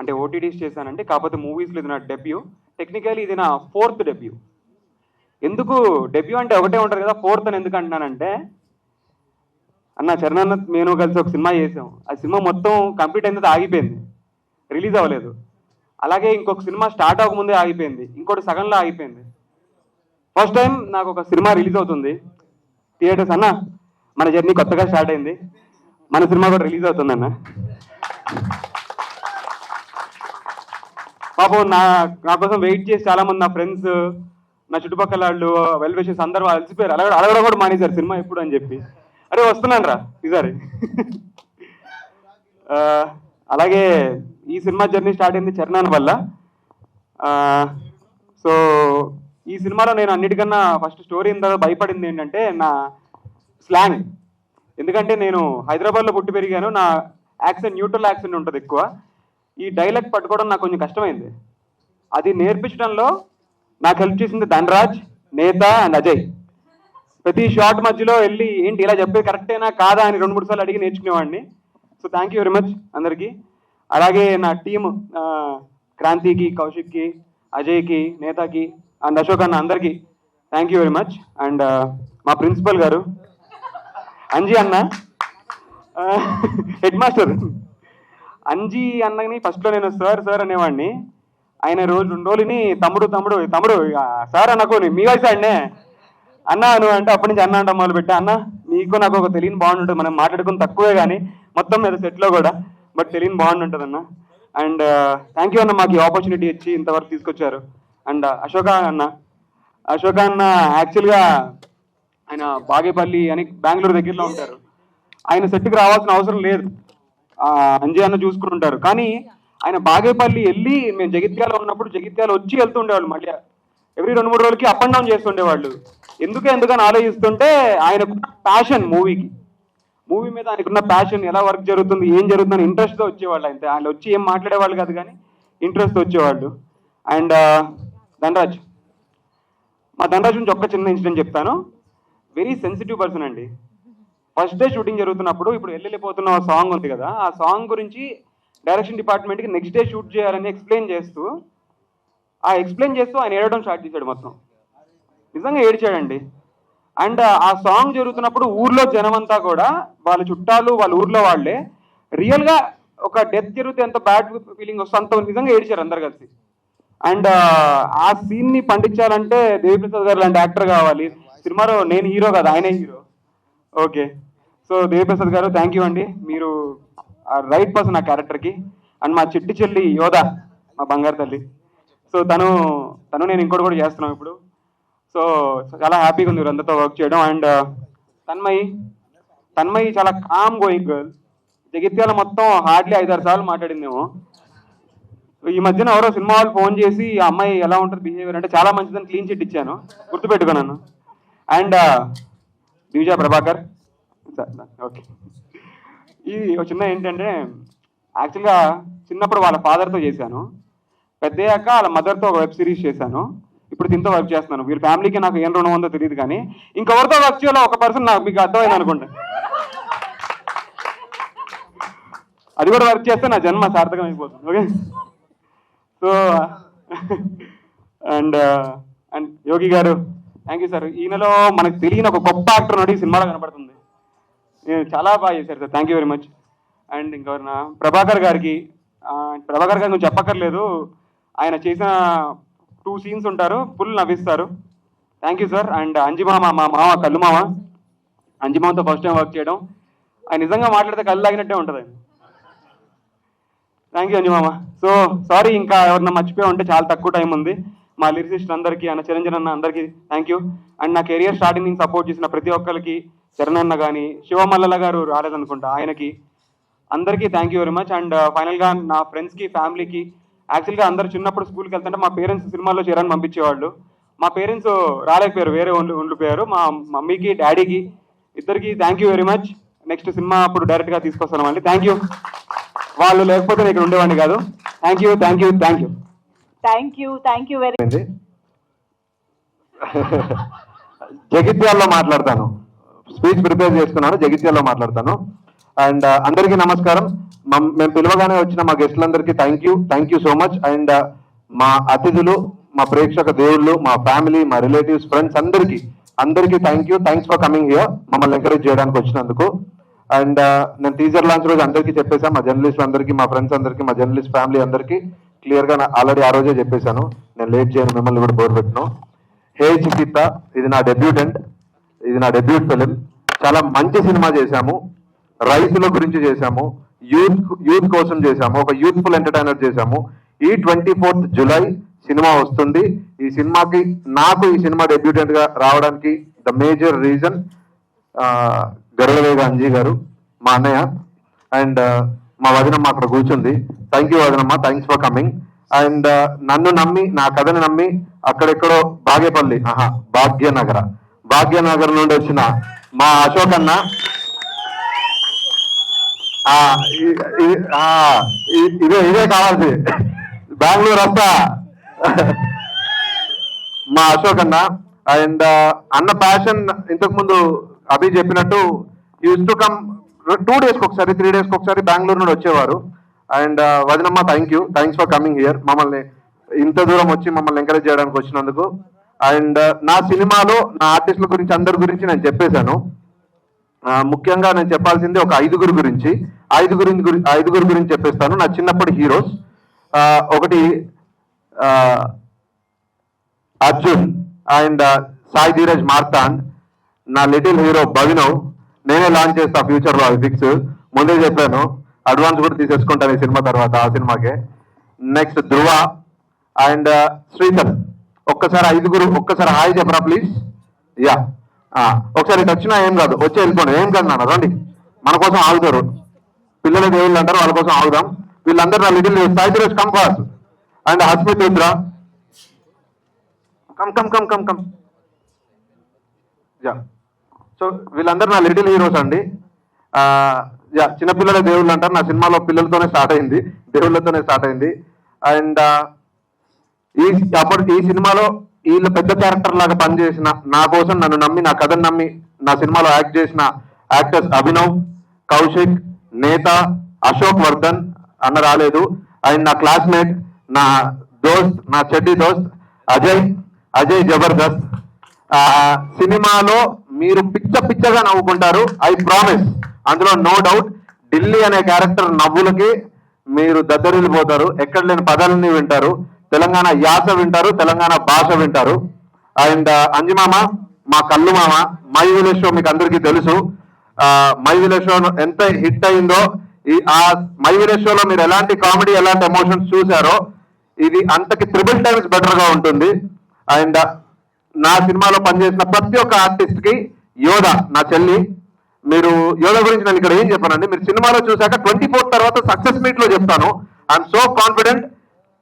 అంటే ఓటీటీస్ చేశానంటే, కాకపోతే మూవీస్లో ఇది నా డెబ్యూ. టెక్నికలీ ఇది నా 4th డెబ్యూ. ఎందుకు డెబ్యూ అంటే ఒకటే ఉంటుంది కదా, 4th అని ఎందుకు అంటున్నానంటే, అన్న చరణ్ నేను కలిసి ఒక సినిమా చేసాం. ఆ సినిమా మొత్తం కంప్లీట్ అయిన తర్వాత ఆగిపోయింది, రిలీజ్ అవ్వలేదు. అలాగే ఇంకొక సినిమా స్టార్ట్ అవ్వకముందే ఆగిపోయింది, ఇంకోటి సగంలో ఆగిపోయింది. ఫస్ట్ టైం నాకు ఒక సినిమా రిలీజ్ అవుతుంది థియేటర్స్. అన్న మన జర్నీ కొత్తగా స్టార్ట్ అయింది, మన సినిమా కూడా రిలీజ్ అవుతుంది అన్న. పాపం నా కోసం వెయిట్ చేసి చాలా మంది, నా ఫ్రెండ్స్, నా చుట్టుపక్కల వాళ్ళు, వెల్ విషెస్ అందరూ అలసిపోయారు. అడగడం కూడా మానేశారు సినిమా ఎప్పుడు అని చెప్పి. అరే వస్తున్నాను రా ఈసారి. అలాగే ఈ సినిమా జర్నీ స్టార్ట్ అయింది చరణ్ వల్ల. సో ఈ సినిమాలో నేను అన్నిటికన్నా ఫస్ట్ స్టోరీ ఇంత భయపడింది ఏంటంటే నా స్లాంగ్. ఎందుకంటే నేను హైదరాబాద్లో పుట్టి పెరిగాను, నా యాక్సెంట్ న్యూట్రల్ యాక్సెంట్ ఉంటుంది ఎక్కువ. ఈ డైలాగ్ పట్టుకోవడం నాకు కొంచెం కష్టమైంది. అది నేర్పించడంలో నాకు హెల్ప్ చేసింది ధనరాజ్, నేత అండ్ అజయ్. ప్రతి షార్ట్ మధ్యలో వెళ్ళి ఏంటి ఇలా చెప్పేది కరెక్టేనా కాదా అని 2-3 సార్లు అడిగి నేర్చుకునేవాడిని. So thank you very much అందరికీ. అలాగే నా టీమ్ క్రాంతికి, కౌశిక్కి, అజయ్కి, నేతకి అండ్ అశోక్ అన్న అందరికీ thank you very much. And మా ప్రిన్సిపల్ గారు అంజీ అన్న, హెడ్ మాస్టర్ అంజీ అన్నని ఫస్ట్లో నేను సార్ అనేవాడిని. ఆయన 2 రోజులని తమ్ముడు సార్ అనుకో మీ వయసు అండి అన్న నువ్వు అంటే, అప్పటి నుంచి అన్న అంటే మొదలు పెట్టా. అన్న నీకు నాకు ఒక తెలియని బాండ్ ఉంటుంది, మనం మాట్లాడుకుని తక్కువే కానీ మొత్తం మీద సెట్లో కూడా, బట్ తెలియని బాండ్ ఉంటుంది అన్న. అండ్ థ్యాంక్ యూ అన్న, మాకు ఈ ఆపర్చునిటీ ఇచ్చి ఇంతవరకు తీసుకొచ్చారు. అండ్ అశోక అన్న యాక్చువల్గా ఆయన బాగేపల్లి అని బెంగళూరు దగ్గరలో ఉంటారు. ఆయన సెట్కి రావాల్సిన అవసరం లేదు, అంజీ అన్న చూసుకుని ఉంటారు. కానీ ఆయన బాగేపల్లి వెళ్ళి, మేము జగిత్యాల ఉన్నప్పుడు జగిత్యాల వచ్చి వెళ్తుండేవాళ్ళు. మళ్ళీ ఎవ్రీ 2-3 రోజులకి అప్ అండ్ డౌన్ చేస్తుండేవాళ్ళు. ఎందుకని ఆలోచిస్తుంటే ఆయనకున్న ప్యాషన్ మూవీ మీద ఆయనకున్న ప్యాషన్, ఎలా వర్క్ జరుగుతుంది, ఏం జరుగుతుందని ఇంట్రెస్ట్తో వచ్చేవాళ్ళు. ఆయన వచ్చి ఏం మాట్లాడేవాళ్ళు కాదు కానీ ఇంట్రెస్ట్తో వచ్చేవాళ్ళు. అండ్ ధనరాజ్, మా ధనరాజ్ నుంచి ఒక్క చిన్న ఇన్సిడెంట్ చెప్తాను. వెరీ సెన్సిటివ్ పర్సన్ అండి. ఫస్ట్ డే షూటింగ్ జరుగుతున్నప్పుడు, ఇప్పుడు వెళ్ళిపోతున్న సాంగ్ ఉంది కదా, ఆ సాంగ్ గురించి డైరెక్షన్ డిపార్ట్మెంట్కి నెక్స్ట్ డే షూట్ చేయాలని ఎక్స్ప్లెయిన్ చేస్తూ ఆయన ఏడవడం స్టార్ట్ చేశాడు. మొత్తం నిజంగా ఏడ్చాడండి. అండ్ ఆ సాంగ్ జరుగుతున్నప్పుడు ఊర్లో జనమంతా కూడా, వాళ్ళ చుట్టాలు, వాళ్ళ ఊర్లో వాళ్ళే, రియల్గా ఒక డెత్ జరిగితే ఎంత బ్యాడ్ ఫీలింగ్ వస్తుందో అంత నిజంగా ఏడ్చారు అందరు కలిసి. అండ్ ఆ సీన్ని పండించాలంటే దేవిప్రసాద్ గారు లాంటి యాక్టర్ కావాలి. సినిమాలో నేను హీరో కదా, ఆయనే హీరో. ఓకే, సో దేవిప్రసాద్ గారు థ్యాంక్ యూ అండి, మీరు రైట్ పర్సన్ ఆ క్యారెక్టర్కి. అండ్ మా చిట్టి చెల్లి యోధ, మా బంగారు తల్లి. సో తను నేను ఇంకోటి కూడా చేస్తున్నాం ఇప్పుడు. సో చాలా హ్యాపీగా ఉంది అందరితో వర్క్ చేయడం. అండ్ తన్మయి చాలా కామ్ గోయింగ్ గర్ల్. జగిత్యాల మొత్తం హార్డ్లీ 5-6 సార్లు మాట్లాడిందేమో. ఈ మధ్యన ఎవరో సినిమా వాళ్ళు ఫోన్ చేసి ఆ అమ్మాయి ఎలా ఉంటుంది బిహేవియర్ అంటే చాలా మంచిదని క్లీన్ చిట్ ఇచ్చాను, గుర్తుపెట్టుకున్నాను. And Divija Prabhakar okay. ఇది ఒక చిన్న ఏంటంటే యాక్చువల్గా చిన్నప్పుడు వాళ్ళ ఫాదర్తో చేశాను, పెద్దయ్యాక వాళ్ళ మదర్తో ఒక వెబ్ సిరీస్ చేశాను, ఇప్పుడు దీంతో వర్క్ చేస్తున్నాను. వీళ్ళ ఫ్యామిలీకి నాకు ఏం రుణం ఉందో తెలియదు, కానీ ఇంకెవరితో వర్క్ చేయాలో ఒక పర్సన్ నాకు మీకు అర్థమైంది అనుకుంటా. అది కూడా వర్క్ చేస్తే నా జన్మ సార్థకం అయిపోతుంది. ఓకే. సో అండ్ యోగి గారు థ్యాంక్ యూ సార్. ఈయనలో మనకు తెలియని ఒక గొప్ప యాక్టర్ నడి సినిమాలో కనపడుతుంది. చాలా బాగా చేశారు sir, thank you very much. And ఇంకెవరన్నా ప్రభాకర్ గారికి నువ్వు చెప్పక్కర్లేదు, ఆయన చేసిన 2 సీన్స్ ఉంటారు, ఫుల్ నవ్విస్తారు. Thank you sir. అండ్ అంజిమామ, మా మామ కళ్ళు మామ, అంజిమామతో ఫస్ట్ టైం వర్క్ చేయడం, ఆయన నిజంగా మాట్లాడితే కళ్ళు లాగినట్టే ఉంటుంది ఆయన. Thank you అంజిమామ. సో సారీ ఇంకా ఎవరన్నా మర్చిపోయి ఉంటే, చాలా తక్కువ టైం ఉంది. మా లిరిసిస్ట్ అందరికీ, అన్న చిరంజన్ అన్న అందరికీ థ్యాంక్ యూ. అండ్ నా కెరియర్ స్టార్టింగ్ నుంచి సపోర్ట్ చేసిన ప్రతి ఒక్కరికి, చరణ్ అన్న కానీ, శివమల్లల గారు రాలేదనుకుంటా, ఆయనకి అందరికీ thank you very much. And ఫైనల్గా నా ఫ్రెండ్స్కి, ఫ్యామిలీకి, యాక్చువల్గా అందరు చిన్నప్పుడు స్కూల్కి వెళ్తుంటే మా పేరెంట్స్ సినిమాల్లో చేరని పంపించేవాళ్ళు. మా పేరెంట్స్ రాలేకపోయారు, వేరే ఉండిపోయారు. మా మమ్మీకి, డాడీకి ఇద్దరికి thank you very much. Next cinema అప్పుడు డైరెక్ట్గా తీసుకొస్తాను అండి. Thank you. వాళ్ళు లేకపోతే నేను ఇక్కడ ఉండేవాడిని కాదు. Thank you, thank you, thank you. Thank you very much. జగిత్యాల్లో మాట్లాడతాను, స్పీచ్ ప్రిపేర్ చేసుకున్నాను, జగిత్యాల్లో మాట్లాడతాను. అండ్ అందరికీ నమస్కారం. మేము పిలవగానే వచ్చిన మా గెస్టులందరికీ thank you so much. And మా అతిథులు, మా ప్రేక్షక దేవుళ్ళు, మా ఫ్యామిలీ, మా రిలేటివ్స్, ఫ్రెండ్స్ అందరికీ థ్యాంక్స్ ఫర్ కమింగ్ హియర్, మమ్మల్ని ఎంకరేజ్ చేయడానికి వచ్చినందుకు. అండ్ నేను టీజర్ లాంచ్ రోజు అందరికీ చెప్పేశాను, మా జర్నలిస్ట్ అందరికీ, మా ఫ్రెండ్స్ అందరికీ, మా జర్నలిస్ట్ ఫ్యామిలీ అందరికీ క్లియర్గా ఆల్రెడీ ఆ రోజే చెప్పేశాను. నేను లేట్ చేయను, మిమ్మల్ని కూడా బోర్ పెట్టను. హే చికిత్త, ఇది నా డెబ్యూట్ ఫిలిం. చాలా మంచి సినిమా చేశాము, రైతుల గురించి చేశాము, యూత్ కోసం చేశాము, ఒక యూత్ఫుల్ ఎంటర్టైనర్ చేశాము. ఈ 24th జూలై సినిమా వస్తుంది. ఈ సినిమాకి నాకు ఈ సినిమా డెబ్యూటెంట్ గా రావడానికి the major reason Garudavega Anji గారు, మా అన్నయ్య. అండ్ మా వదినమ్మ అక్కడ కూర్చుంది. థ్యాంక్ యూ వదినమ్మ, థ్యాంక్స్ ఫర్ కమింగ్. అండ్ నన్ను నమ్మి, నా కథని నమ్మి అక్కడెక్కడో భాగ్యనగర్ నుండి వచ్చిన మా అశోక్ అన్న, ఇదే కావాల్సి, బెంగళూరు వస్తా మా అశోక్ అన్న. అండ్ అన్న ప్యాషన్ ఇంతకు ముందు అభి చెప్పినట్టు యూస్ టు కమ్ 2 డేస్కి ఒకసారి, 3 డేస్కి ఒకసారి బెంగళూరు నుండి వచ్చేవారు. అండ్ వదినమ్మ థ్యాంక్స్ ఫర్ కమింగ్ హియర్, మమ్మల్ని ఇంత దూరం వచ్చి మమ్మల్ని ఎంకరేజ్ చేయడానికి వచ్చినందుకు. అండ్ నా సినిమాలో నా ఆర్టిస్టుల గురించి, అందరి గురించి నేను చెప్పేశాను. ముఖ్యంగా నేను చెప్పాల్సింది ఒక 5 గురించి చెప్పేస్తాను. నా చిన్నప్పటి హీరోస్, ఒకటి అర్జున్ అండ్ సాయి ధీరజ్ మార్తాండ్. నా లిటిల్ హీరో భవినవ్, నేనే లాంచ్ చేస్తా ఫ్యూచర్లో, అది ఫిక్స్, ముందే చెప్పాను. అడ్వాన్స్ కూడా తీసేసుకుంటాను ఈ సినిమా తర్వాత, ఆ సినిమాకే. Next Dhruva and Sridhar. ఒక్కసారి 5 ఒక్కసారి హాయ్ చెప్పరా ప్లీజ్. యా, ఒకసారి ఇటు వచ్చినా ఏం కాదు, వచ్చి వెళ్ళిపోండి, ఏం కాదు నాన్న, రండి, మన కోసం ఆగుతారు, పిల్లల దేవుళ్ళు అంటారు, వాళ్ళ కోసం ఆగుదాం. వీళ్ళందరూ నా little Sai Dheeraj come fast. And Hasmith Rudra, come. Yeah, so వీళ్ళందరూ నా లిటిల్ హీరోస్ అండి. యా, చిన్నపిల్లల దేవుళ్ళు అంటారు. నా సినిమాలో పిల్లలతోనే స్టార్ట్ అయింది, దేవుళ్ళతోనే స్టార్ట్ అయింది. అండ్ ఈ సినిమాలో వీళ్ళు పెద్ద క్యారెక్టర్ లాగా పనిచేసిన, నా కోసం నన్ను నమ్మి, నా కథను నమ్మి నా సినిమాలో యాక్ట్ చేసిన యాక్టర్స్ అభినవ్, కౌశిక్, నేత, అశోక్ వర్ధన్ అన్న రాలేదు. అండ్ నా క్లాస్మేట్, నా దోస్త్, నా చెడ్డి దోస్త్ అజయ్ జబర్దస్త్. సినిమాలో మీరు పిచ్చగా నవ్వుకుంటారు, ఐ ప్రామిస్. అందులో నో డౌట్. ఢిల్లీ అనే క్యారెక్టర్ నవ్వులకి మీరు దద్దరిల్లిపోతారు, ఎక్కడ లేని పదాలన్నీ వింటారు, తెలంగాణ యాస వింటారు, తెలంగాణ భాష వింటారు. అండ్ అంజిమామ, మా కళ్ళు మామ, మై విలేజ్ షో మీకు అందరికీ తెలుసు. మై విలేజ్ షో ఎంత హిట్ అయిందో, ఆ మై విలేజ్ షోలో మీరు ఎలాంటి కామెడీ, ఎలాంటి ఎమోషన్స్ చూసారో, ఇది అంతకి 3 times బెటర్ గా ఉంటుంది. అండ్ నా సినిమాలో పనిచేసిన ప్రతి ఒక్క ఆర్టిస్ట్ కి, యోధ నా చెల్లి, మీరు యోధ గురించి నేను ఇక్కడ ఏం చెప్పానండి, మీరు సినిమాలో చూసాక 24 తర్వాత సక్సెస్ మీట్ లో చెప్తాను. I'm so confident.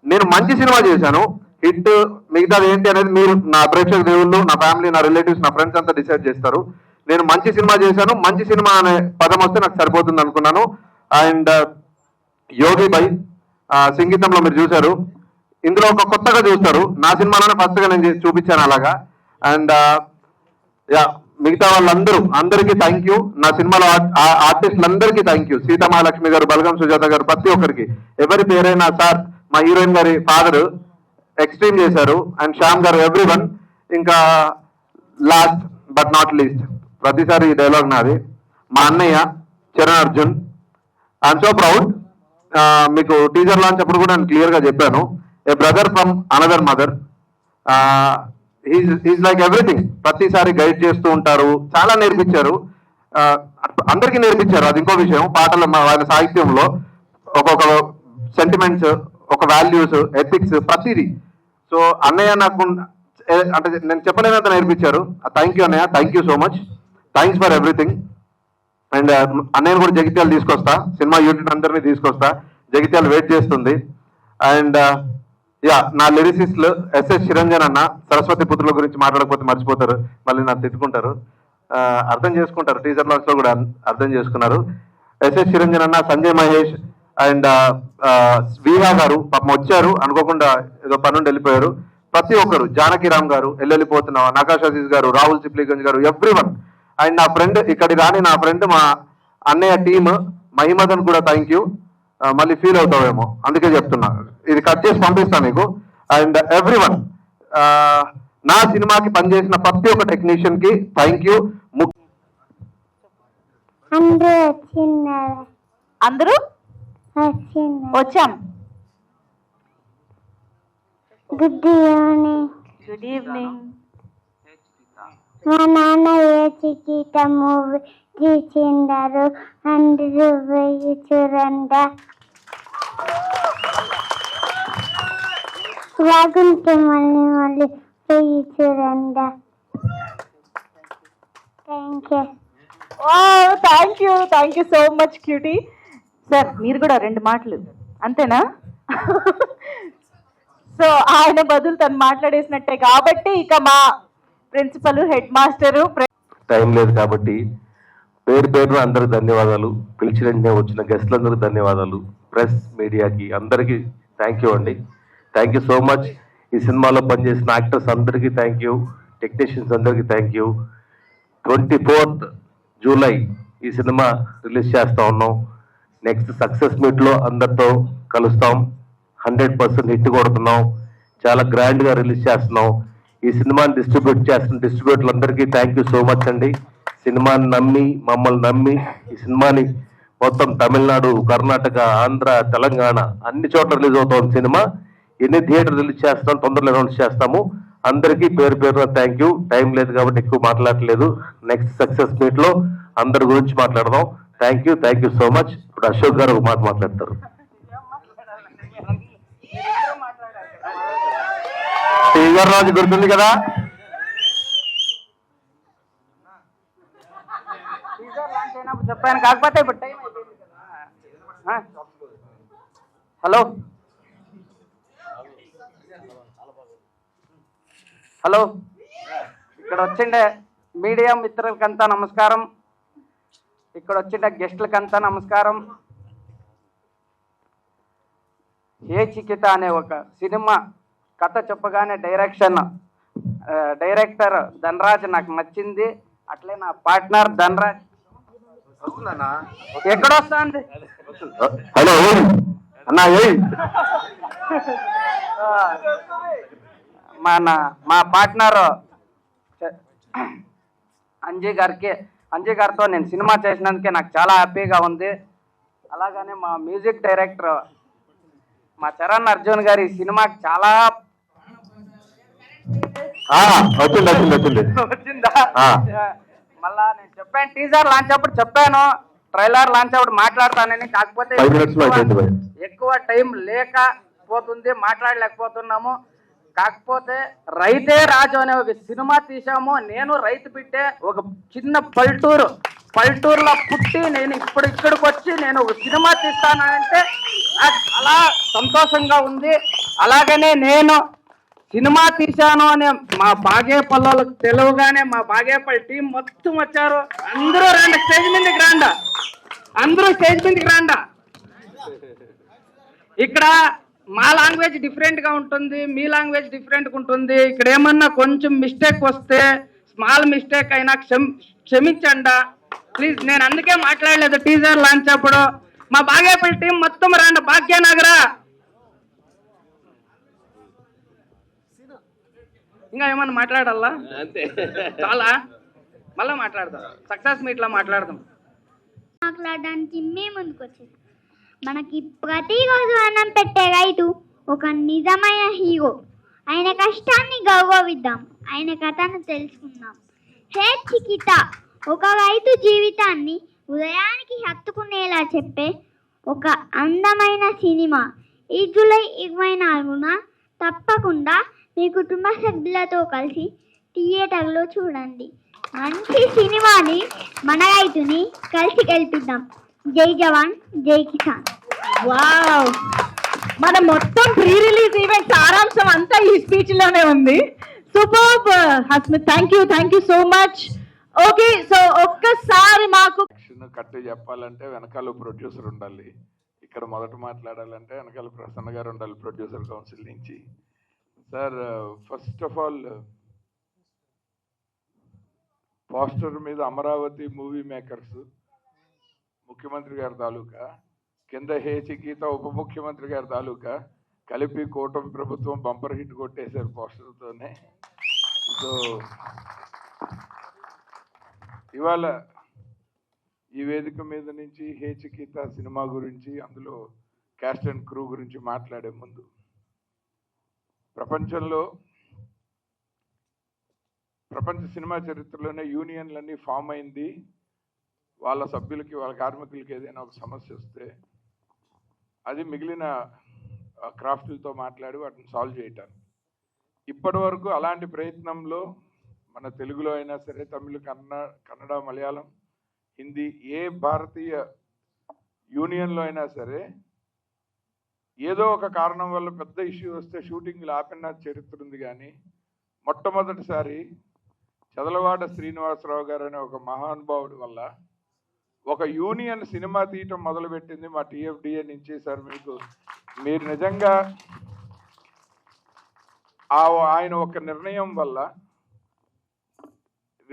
నేను మంచి సినిమా చేశాను, హిట్ మిగతాది ఏంటి అనేది మీరు నా ప్రేక్షక దేవుళ్ళు, నా ఫ్యామిలీ, నా రిలేటివ్స్, నా ఫ్రెండ్స్ అంతా డిసైడ్ చేస్తారు. నేను మంచి సినిమా చేశాను, మంచి సినిమా అనే పదం వస్తే నాకు సరిపోతుంది అనుకున్నాను. అండ్ యోగి బై సంగీతంలో మీరు చూశారు, ఇందులో ఒక కొత్తగా చూస్తారు. నా సినిమాలోనే ఫస్ట్గా నేను చూపించాను అలాగా. అండ్ యా, మిగతా అందరికీ థ్యాంక్ యూ. నా సినిమాలో ఆర్టిస్టులందరికీ థ్యాంక్ యూ. సీతామహాలక్ష్మి గారు, బలగం సుజాత గారు, ప్రతి ఒక్కరికి, ఎవరి పేరైనా సార్, మా హీరోయిన్ గారి ఫాదర్ ఎక్స్ట్రీమ్ చేశారు, అండ్ శ్యామ్ గారు, ఎవ్రీవన్. ఇంకా లాస్ట్ బట్ నాట్ లీస్ట్, ప్రతిసారి ఈ డైలాగ్ నాది, మా అన్నయ్య Charan Arjun. I'm so proud. మీకు టీజర్ లాంచ్ అప్పుడు కూడా నేను క్లియర్గా చెప్పాను, a brother from another mother. Is like everything. ప్రతిసారి గైడ్ చేస్తూ ఉంటారు, చాలా నేర్పించారు, అందరికీ నేర్పించారు. అది ఇంకో విషయం. పాటలు, వాళ్ళ సాహిత్యంలో ఒక్కొక్క సెంటిమెంట్స్, ఒక వాల్యూస్, ఎథిక్స్, ప్రతిదీ. సో అన్నయ్య నాకు అంటే నేను చెప్పలేనంత నేర్పించారు. థ్యాంక్ యూ అన్నయ్య, thank you so much, thanks for everything. And అన్నయ్యను కూడా జగిత్యాల తీసుకొస్తా, సినిమా యూనిట్ అందరినీ తీసుకొస్తా, జగిత్యాల వెయిట్ చేస్తుంది. అండ్ యా, నా లిరిసిస్ట్లు ఎస్ఎస్ చిరంజన్ అన్న, సరస్వతి పుత్రుల గురించి మాట్లాడకపోతే మర్చిపోతారు, మళ్ళీ నన్ను తిట్టుకుంటారు. అర్థం చేసుకుంటారు, టీజర్ లాంచ్ లో కూడా అర్థం చేసుకున్నారు. ఎస్ఎస్ చిరంజన్ అన్న, సంజయ్ మహేష్ అండ్ వీహా గారు పాపం వచ్చారు, అనుకోకుండా ఏదో పనుండి వెళ్ళిపోయారు. ప్రతి ఒక్కరు, జానకిరామ్ గారు, వెళ్ళిపోతున్నా, నకాష్ అజీజ్ గారు, రాహుల్ సిప్లీగంజ్ గారు, ఎవ్రీవన్. అండ్ నా ఫ్రెండ్, ఇక్కడి రాని నా ఫ్రెండ్, మా అన్నయ్య టీమ్ మహిమదన్ కూడా థ్యాంక్ యూ. మళ్ళీ ఫీల్ అవుతావేమో అందుకే చెప్తున్నా, ఇది కట్ చేసి పంపిస్తాను నీకు. అండ్ ఎవ్రీవన్, నా సినిమాకి పనిచేసిన ప్రతి ఒక్క టెక్నీషియన్ కి థ్యాంక్ యూ. అందరూ వచ్చాం. Good evening. Good evening. మా నాన్న ఏ చికిట మూవీ తీసిండారు, అందరూ పోయి చూడండి. బాగుంటే మళ్ళీ మళ్ళీ పోయి చూడండి. Thank you. Thank you so much cutie. Sir మీరు కూడా 2 మాటలు అంతేనా? సో ఆయన బదులు తను మాట్లాడేసినట్టే కాబట్టి ఇక మా ప్రిన్సిపల్, హెడ్ మాస్టరు. టైం లేదు కాబట్టి పేరున అందరికి ధన్యవాదాలు, పిలిచిన వచ్చిన గెస్ట్లందరికీ ధన్యవాదాలు, ప్రెస్ మీడియాకి అందరికీ థ్యాంక్ యూ అండి. Thank you so much. ఈ సినిమాలో పనిచేసిన యాక్టర్స్ అందరికీ థ్యాంక్ యూ, టెక్నీషియన్స్ అందరికీ థ్యాంక్ యూ. 24th జూలై ఈ సినిమా రిలీజ్ చేస్తా ఉన్నాం. నెక్స్ట్ సక్సెస్ మీట్లో అందరితో కలుస్తాం. 100% హిట్ కొడుతున్నాం, చాలా గ్రాండ్గా రిలీజ్ చేస్తున్నాం. ఈ సినిమాని డిస్ట్రిబ్యూట్ చేస్తున్న డిస్ట్రిబ్యూటర్లందరికీ థ్యాంక్ యూ సో మచ్ అండి. సినిమాని నమ్మి, మమ్మల్ని నమ్మి, ఈ సినిమాని మొత్తం తమిళనాడు, కర్ణాటక, ఆంధ్ర, తెలంగాణ అన్ని చోట్ల రిలీజ్ అవుతుంది సినిమా. ఎన్ని థియేటర్ రిలీజ్ చేస్తాం, తొందరలో అనౌన్స్ చేస్తాము. అందరికీ పేరున థ్యాంక్ యూ. టైం లేదు కాబట్టి ఎక్కువ మాట్లాడట్లేదు. నెక్స్ట్ సక్సెస్ మీట్లో అందరి గురించి మాట్లాడదాం. Thank you so much. ఇప్పుడు అశోక్ గారు ఒక మాట మాట్లాడతారు. టీజర్ రోజు గుర్తుంది కదా? చెప్పాను, కాకపోతే ఇప్పుడు టైం అయిపోయింది కదా. హలో, ఇక్కడ వచ్చిండే మీడియా మిత్రులకంతా నమస్కారం, ఇక్కడ వచ్చిండే గెస్టులకంతా నమస్కారం. ఏ చికిత అనే ఒక సినిమా కథ చెప్పగానే డైరెక్టర్ ధనరాజ్ నాకు నచ్చింది. అట్లే నా పార్ట్నర్ ధనరాజ్ ఎక్కడ వస్తుంది. హలో అన్నా, మా పార్ట్నర్ అంజీ గారితో నేను సినిమా చేసినందుకే నాకు చాలా హ్యాపీగా ఉంది. అలాగనే మా మ్యూజిక్ డైరెక్టర్ మా చరణ్ అర్జున్ గారి సినిమాకి చాలా వచ్చిందా. మళ్ళా నేను చెప్పాను, టీజర్ లాంచ్ అప్పుడు చెప్పాను, ట్రైలర్ లాంచ్ అప్పుడు మాట్లాడతానని. కాకపోతే ఎక్కువ టైం లేకపోతుంది, మాట్లాడలేకపోతున్నాము. కాకపోతే రైతే రాజు అనే ఒక సినిమా తీసాము. నేను రైతు బిడ్డే, ఒక చిన్న పల్లెటూరులో పుట్టి నేను ఇక్కడికి వచ్చి నేను ఒక సినిమా తీస్తానంటే నాకు చాలా సంతోషంగా ఉంది. అలాగనే నేను సినిమా తీశాను అనే మా బాగేపల్లికి తెలియగానే మా బాగేపల్లి టీం మొత్తం వచ్చారు. అందరూ రండి, స్టేజ్ మీదకి రండి, అందరూ స్టేజ్ మీదకి రండి. ఇక్కడ మా లాంగ్వేజ్ డిఫరెంట్గా ఉంటుంది, మీ లాంగ్వేజ్ డిఫరెంట్గా ఉంటుంది. ఇక్కడ ఏమన్నా కొంచెం మిస్టేక్ వస్తే, స్మాల్ మిస్టేక్ అయినా క్షమించండి ప్లీజ్. నేను అందుకే మాట్లాడలేదు టీజర్ లాంచ్ అప్పుడు. మా బాగేపల్లి టీం మొత్తం రండి, భాగ్యనగర. ఇంకా ఏమన్నా మాట్లాడాలా? చాలా మళ్ళీ మాట్లాడదాం, సక్సెస్ మీట్లో మాట్లాడదాం. మాట్లాడడానికి మేము ముందుకు వచ్చేది. మనకి ప్రతిరోజు అన్నం పెట్టే రైతు ఒక నిజమైన హీరో. ఆయన కష్టాన్ని గౌరవిద్దాం, ఆయన కథను తెలుసుకుందాం. హే చికిత ఒక రైతు జీవితాన్ని ఉదయానికి హత్తుకునేలా చెప్పే ఒక అందమైన సినిమా. ఈ జూలై 24న తప్పకుండా మీ కుటుంబ సభ్యులతో కలిసి థియేటర్లో చూడండి. మంచి సినిమాని, మన రైతుని కలిసి గెలిపిద్దాం. జై జవాన్ జై కిసాన్. వావ్, మన మొత్తం ప్రీ రిలీజ్ ఈవెంట్ సారాంశం అంతా ఈ స్పీచ్ లోనే ఉంది. Superb Hasmith, thank you so much. Okay, so ఒక్కసారి మాకు కట్టి చెప్పాలంటే వెనకాల ప్రొడ్యూసర్ ఉండాలి. ఇక్కడ మొదట మాట్లాడాలంటే వెనకాల ప్రసన్న గారు ఉండాలి, ప్రొడ్యూసర్ కౌన్సిల్ నుంచి. Sir, first of all poster మీద అమరావతి మూవీ మేకర్స్, ముఖ్యమంత్రి గారి తాలూకా, కింద హే చికిత ఉప ముఖ్యమంత్రి గారి తాలూకా కలిపి కూటమి ప్రభుత్వం బంపర్ హిట్ కొట్టేశారు పోస్టర్తోనే. సో ఇవాళ ఈ వేదిక మీద నుంచి హే చికిత సినిమా గురించి, అందులో క్యాస్ట్ అండ్ క్రూ గురించి మాట్లాడే ముందు, ప్రపంచ సినిమా చరిత్రలోనే యూనియన్లన్నీ ఫామ్ అయింది. వాళ్ళ సభ్యులకి, వాళ్ళ కార్మికులకి ఏదైనా ఒక సమస్య వస్తే అది మిగిలిన క్రాఫ్ట్లతో మాట్లాడి వాటిని సాల్వ్ చేయటానికి. ఇప్పటి వరకు అలాంటి ప్రయత్నంలో మన తెలుగులో అయినా సరే, తమిళ, కన్నడ, మలయాళం, హిందీ, ఏ భారతీయ యూనియన్లో అయినా సరే ఏదో ఒక కారణం వల్ల పెద్ద ఇష్యూ వస్తే షూటింగ్లు ఆపిన చరిత్ర ఉంది. కానీ మొట్టమొదటిసారి చదలవాడ శ్రీనివాసరావు గారు అనే ఒక మహానుభావుడి వల్ల ఒక యూనియన్ సినిమా తీయటం మొదలుపెట్టింది మా టీఎఫ్డిఏ నుంచి. సార్, మీరు నిజంగా ఆయన ఒక నిర్ణయం వల్ల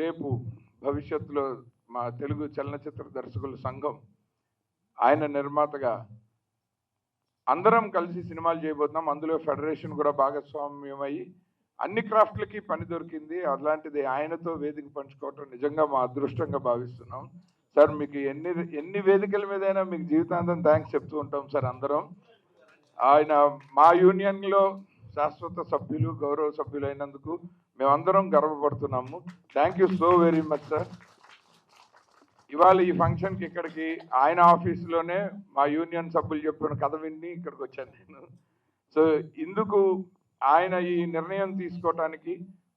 రేపు భవిష్యత్తులో మా తెలుగు చలనచిత్ర దర్శకుల సంఘం, ఆయన నిర్మాతగా అందరం కలిసి సినిమాలు చేయబోతున్నాం. అందులో ఫెడరేషన్ కూడా భాగస్వామ్యమై అన్ని క్రాఫ్ట్లకి పని దొరికింది. అలాంటిది ఆయనతో వేదిక పంచుకోవటం నిజంగా మా అదృష్టంగా భావిస్తున్నాం. సార్, మీకు ఎన్ని వేదికల మీదైనా మీకు జీవితాంతం థ్యాంక్స్ చెప్తూ ఉంటాం సార్ అందరం. ఆయన మా యూనియన్లో శాశ్వత సభ్యులు, గౌరవ సభ్యులు అయినందుకు మేమందరం గర్వపడుతున్నాము. Thank you so very much sir. ఇవాళ ఈ ఫంక్షన్కి ఇక్కడికి ఆయన ఆఫీసులోనే మా యూనియన్ సభ్యులు చెప్పిన కథ విని ఇక్కడికి వచ్చాను నేను. సో ఇందుకు ఆయన ఈ నిర్ణయం తీసుకోవటానికి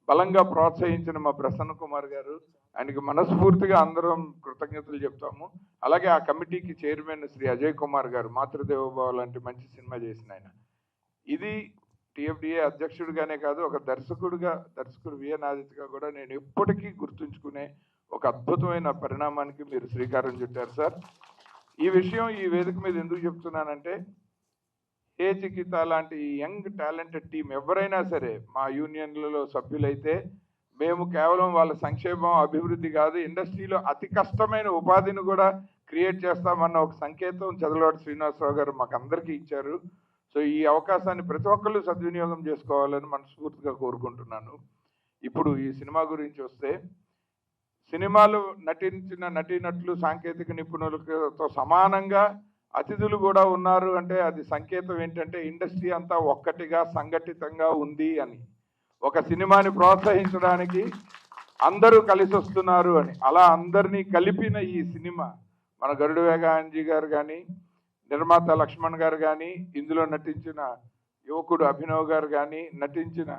బలంగా ప్రోత్సహించిన మా ప్రసన్న కుమార్ గారు, ఆయనకి మనస్ఫూర్తిగా అందరం కృతజ్ఞతలు చెప్తాము. అలాగే ఆ కమిటీకి చైర్మన్ శ్రీ అజయ్ కుమార్ గారు, మాతృదేవోభవ లాంటి మంచి సినిమా చేసిన ఆయన. ఇది టీఎఫ్డిఏ అధ్యక్షుడిగానే కాదు, ఒక దర్శకుడు విఎన్ ఆదిత్యగా కూడా నేను ఎప్పటికీ గుర్తుంచుకునే ఒక అద్భుతమైన పరిణామానికి మీరు శ్రీకారం చుట్టారు సార్. ఈ విషయం ఈ వేదిక మీద ఎందుకు చెప్తున్నానంటే, హే చికిత లాంటి యంగ్ టాలెంటెడ్ టీం ఎవరైనా సరే మా యూనియన్లలో సభ్యులైతే మేము కేవలం వాళ్ళ సంక్షేమం, అభివృద్ధి కాదు, ఇండస్ట్రీలో అతి కష్టమైన ఉపాధిని కూడా క్రియేట్ చేస్తామన్న ఒక సంకేతం చదలవాడ శ్రీనివాసరావు గారు మాకు అందరికీ ఇచ్చారు. సో ఈ అవకాశాన్ని ప్రతి ఒక్కళ్ళు సద్వినియోగం చేసుకోవాలని మనస్ఫూర్తిగా కోరుకుంటున్నాను. ఇప్పుడు ఈ సినిమా గురించి వస్తే, సినిమాలు నటించిన నటీనటులు, సాంకేతిక నిపుణులతో సమానంగా అతిథులు కూడా ఉన్నారు అంటే అది సంకేతం ఏంటంటే ఇండస్ట్రీ అంతా ఒక్కటిగా సంఘటితంగా ఉంది అని, ఒక సినిమాని ప్రోత్సహించడానికి అందరూ కలిసి వస్తున్నారు అని. అలా అందరినీ కలిపిన ఈ సినిమా మన గరుడవేగ అంజీ గారు కానీ, నిర్మాత లక్ష్మణ్ గారు కానీ, ఇందులో నటించిన యువకుడు అభినవ్ గారు కానీ, నటించిన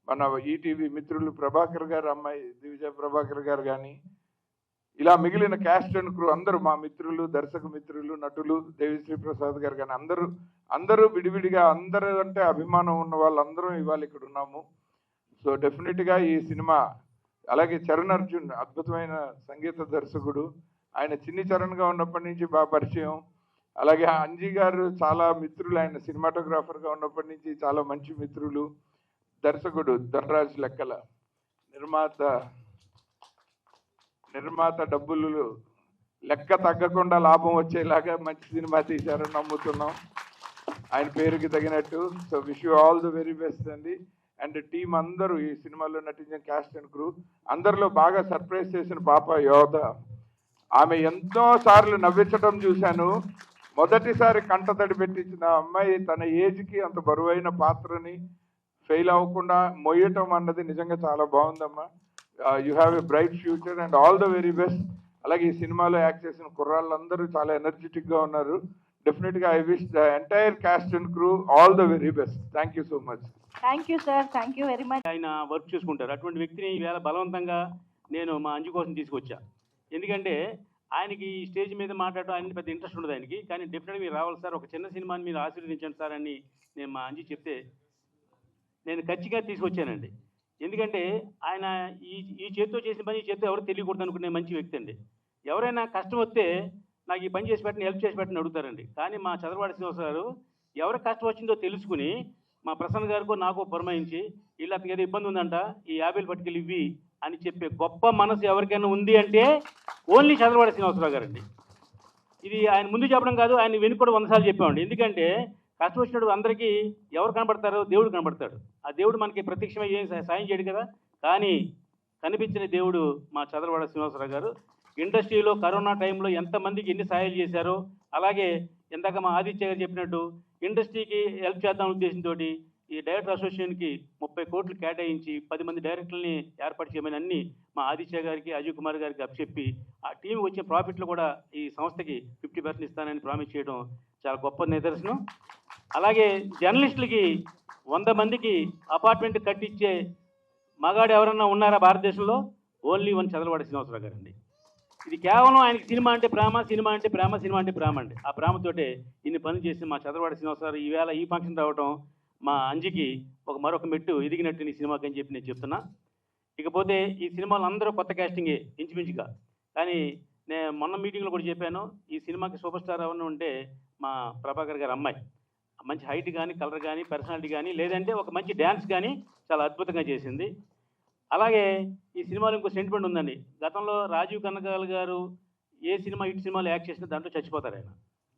మన ఈటీవీ మిత్రులు ప్రభాకర్ గారు, అమ్మాయి దివిజయ ప్రభాకర్ గారు కానీ, ఇలా మిగిలిన క్యాస్ట్ అండ్ క్రూ అందరూ మా మిత్రులు, దర్శక మిత్రులు, నటులు, దేవిశ్రీ ప్రసాద్ గారు కానీ అందరూ విడివిడిగా అందరూ అంటే అభిమానం ఉన్న వాళ్ళందరూ ఇవాళ ఇక్కడ ఉన్నాము. సో డెఫినెట్గా ఈ సినిమా, అలాగే చరణ్ అర్జున్ అద్భుతమైన సంగీత దర్శకుడు, ఆయన చిన్ని చరణ్గా ఉన్నప్పటి నుంచి బాగా పరిచయం. అలాగే అంజీ గారు చాలా మిత్రులు, ఆయన సినిమాటోగ్రాఫర్గా ఉన్నప్పటి నుంచి చాలా మంచి మిత్రులు. దర్శకుడు ధనరాజ్ లెక్కల, నిర్మాత డబ్బులు లెక్క తగ్గకుండా లాభం వచ్చేలాగా మంచి సినిమా తీశారని నమ్ముతున్నాం ఆయన పేరుకి తగినట్టు. So wish you all the very best అండి. అండ్ టీం అందరూ ఈ సినిమాలో నటించిన క్యాస్ట్ అండ్ క్రూ అందరిలో బాగా సర్ప్రైజ్ చేసిన పాప యోధ. ఆమె ఎంతో సార్లు నవ్వించడం చూశాను. మొదటిసారి కంటతడి పెట్టించిన అమ్మాయి తన ఏజ్కి అంత బరువైన పాత్రని ఫెయిల్ అవ్వకుండా మొయ్యటం అన్నది నిజంగా చాలా బాగుందమ్మా. You have a bright future and all the very best. అలాగే ఈ సినిమాలో యాక్ట్ చేసిన కుర్రాళ్ళందరూ చాలా ఎనర్జెటిక్గా ఉన్నారు. డెఫినెట్గా I wish the entire caste and crew all the very best. Thank you so much. Thank you sir, thank you very much. ఆయన work చేసుకుంటారు. అటువంటి వ్యక్తిని ఈవేళ బలవంతంగా నేను మా అంజు కోసం తీసుకొచ్చా. ఎందుకంటే ఆయనకి ఈ స్టేజ్ మీద మాట్లాడడం ఆయన పెద్ద ఇంట్రెస్ట్ ఉండదు ఆయనకి. కానీ డెఫినెట్గా మీరు రావాలి సార్, ఒక చిన్న సినిమాని మీరు ఆశీర్వదించండి సార్ అని నేను మా అంజు చెప్తే నేను ఖచ్చితంగా తీసుకొచ్చానండి. ఎందుకంటే ఆయన ఈ చేతితో చేసిన పని ఈ చేతితో ఎవరు తెలియకూడదు అనుకునే మంచి వ్యక్తి అండి. ఎవరైనా కష్టం వస్తే నాకు ఈ పని చేసి పెట్టిన, హెల్ప్ చేసి పెట్టిన అడుగుతారండి. కానీ మా చదరవాడి శ్రీనివాస గారు ఎవరికి కష్టం వచ్చిందో తెలుసుకుని మా ప్రసన్న గారికో నాకు పురమాయించి వీళ్ళు అతనికి ఏదో ఇబ్బంది ఉందంట, ఈ 50 పట్టుకెళ్ళి ఇవ్వి అని చెప్పే గొప్ప మనసు ఎవరికైనా ఉంది అంటే ఓన్లీ చదరవాడి శ్రీనివాసరావు గారండి. ఇది ఆయన ముందు చెప్పడం కాదు, ఆయన వెనుక కూడా 100 సార్లు చెప్పామండి. ఎందుకంటే కష్టం వచ్చినప్పుడు అందరికీ ఎవరు కనబడతారో దేవుడు కనబడతాడు. ఆ దేవుడు మనకి ప్రత్యక్షమై ఏం సాయం చేయడు కదా. కానీ కనిపించిన దేవుడు మా చదరవాడ శ్రీనివాసరావు గారు. ఇండస్ట్రీలో కరోనా టైంలో ఎంతమందికి ఎన్ని సహాయాలు చేశారో, అలాగే ఇందాక మా ఆదిత్య గారు చెప్పినట్టు ఇండస్ట్రీకి హెల్ప్ చేద్దాం ఉద్దేశంతో ఈ డైరెక్టర్ అసోసియేషన్కి 30 కోట్లు కేటాయించి 10 మంది డైరెక్టర్లని ఏర్పాటు చేయమని అన్ని మా ఆదిత్య గారికి, అజయ్ కుమార్ గారికి అప్పచెప్పి ఆ టీం వచ్చే ప్రాఫిట్లు కూడా ఈ సంస్థకి 50% ఇస్తానని ప్రామిస్ చేయడం చాలా గొప్ప నిదర్శనం. అలాగే జర్నలిస్టులకి 100 మందికి అపార్ట్మెంట్ కట్టించే మగాడు ఎవరన్నా ఉన్నారా భారతదేశంలో? ఓన్లీ వన్ చదరవాడి శ్రీనివాసరావు గారండి. ఇది కేవలం ఆయనకి సినిమా అంటే ప్రేమ, సినిమా అంటే ప్రేమ, సినిమా అంటే ప్రేమ అండి. ఆ ప్రేమతోటే ఇన్ని పనులు చేసి మా చదరవాడి శ్రీనివాసరావు ఈవేళ ఈ ఫంక్షన్ రావడం మా అంజికి మరొక మెట్టు ఎదిగినట్టు ఈ సినిమాకి అని చెప్పి నేను చెప్తున్నా. ఇకపోతే ఈ సినిమాలో అందరూ కొత్త క్యాస్టింగే ఇంచుమించుగా. కానీ నేను మొన్న మీటింగ్లో కూడా చెప్పాను, ఈ సినిమాకి సూపర్ స్టార్ ఎవరైనా ఉంటే మా ప్రభాకర్ గారి అమ్మాయి. మంచి హైట్ కానీ, కలర్ కానీ, పర్సనాలిటీ కానీ, లేదంటే ఒక మంచి డ్యాన్స్ కానీ చాలా అద్భుతంగా చేసింది. అలాగే ఈ సినిమాలో ఇంకో సెంటిమెంట్ ఉందండి. గతంలో రాజీవ్ కనకాల గారు ఏ సినిమా హిట్ సినిమాలో యాక్ట్ చేసినా దాంట్లో చచ్చిపోతారు ఆయన.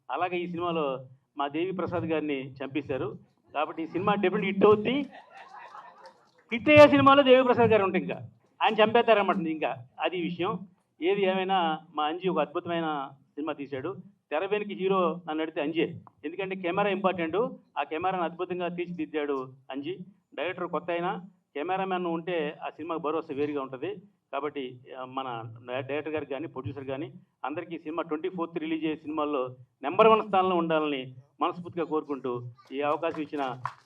అలాగే ఈ సినిమాలో మా దేవి ప్రసాద్ గారిని చంపేశారు. కాబట్టి ఈ సినిమా డెఫినెట్ హిట్ అవుద్ది. హిట్ అయ్యే సినిమాలో దేవి ప్రసాద్ గారు ఉంటే ఇంకా ఆయన చంపేస్తారన్నమాట. ఇంకా అది విషయం. ఏది ఏమైనా మా అంజీ ఒక అద్భుతమైన సినిమా తీశాడు. తెర వెనుక హీరో నన్ను అడిగితే అంజే. ఎందుకంటే కెమెరా ఇంపార్టెంట్. ఆ కెమెరాను అద్భుతంగా తీర్చిదిద్దాడు అంజీ. డైరెక్టర్ కొత్త అయినా కెమెరామ్యాన్ ఉంటే ఆ సినిమాకి భరోసా వేరుగా ఉంటుంది. కాబట్టి మన డైరెక్టర్ గారికి కానీ, ప్రొడ్యూసర్ కానీ అందరికీ సినిమా 24th రిలీజ్ అయ్యే సినిమాల్లో నెంబర్ 1 స్థానంలో ఉండాలని మనస్ఫూర్తిగా కోరుకుంటూ ఈ అవకాశం ఇచ్చిన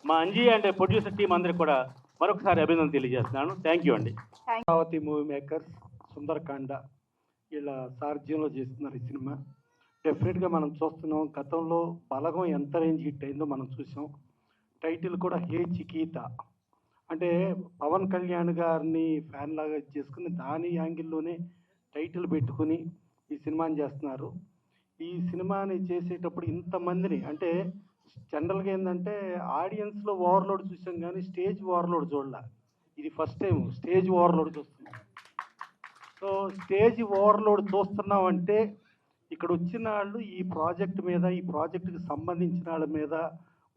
మా అంజీ అంటే ప్రొడ్యూసర్ టీం అందరికి కూడా మరొకసారి అభినందన తెలియజేస్తున్నాను. థ్యాంక్ యూ అండి. అమరావతి మూవీ మేకర్స్, సుందరకాండ వీళ్ళ సారథ్యంలో చేస్తున్నారు ఈ సినిమా. డెఫినెట్గా మనం చూస్తున్నాం, గతంలో బలగం ఎంత రేంజ్ హిట్ అయిందో మనం చూసాం. టైటిల్ కూడా హే చికీత అంటే పవన్ కళ్యాణ్ గారిని ఫ్యాన్ లాగా చేసుకుని దాని యాంగిల్లోనే టైటిల్ పెట్టుకుని ఈ సినిమాని చేస్తున్నారు. ఈ సినిమాని చేసేటప్పుడు ఇంతమందిని అంటే జనరల్గా ఏంటంటే ఆడియన్స్లో ఓవర్లోడ్ చూసాం కానీ స్టేజ్ ఓవర్లోడ్ చూడాల. ఇది ఫస్ట్ టైం స్టేజ్ ఓవర్లోడ్ చూస్తున్నాం. సో స్టేజ్ ఓవర్లోడ్ చూస్తున్నామంటే ఇక్కడ వచ్చిన వాళ్ళు ఈ ప్రాజెక్ట్ మీద, ఈ ప్రాజెక్టుకి సంబంధించిన వాళ్ళ మీద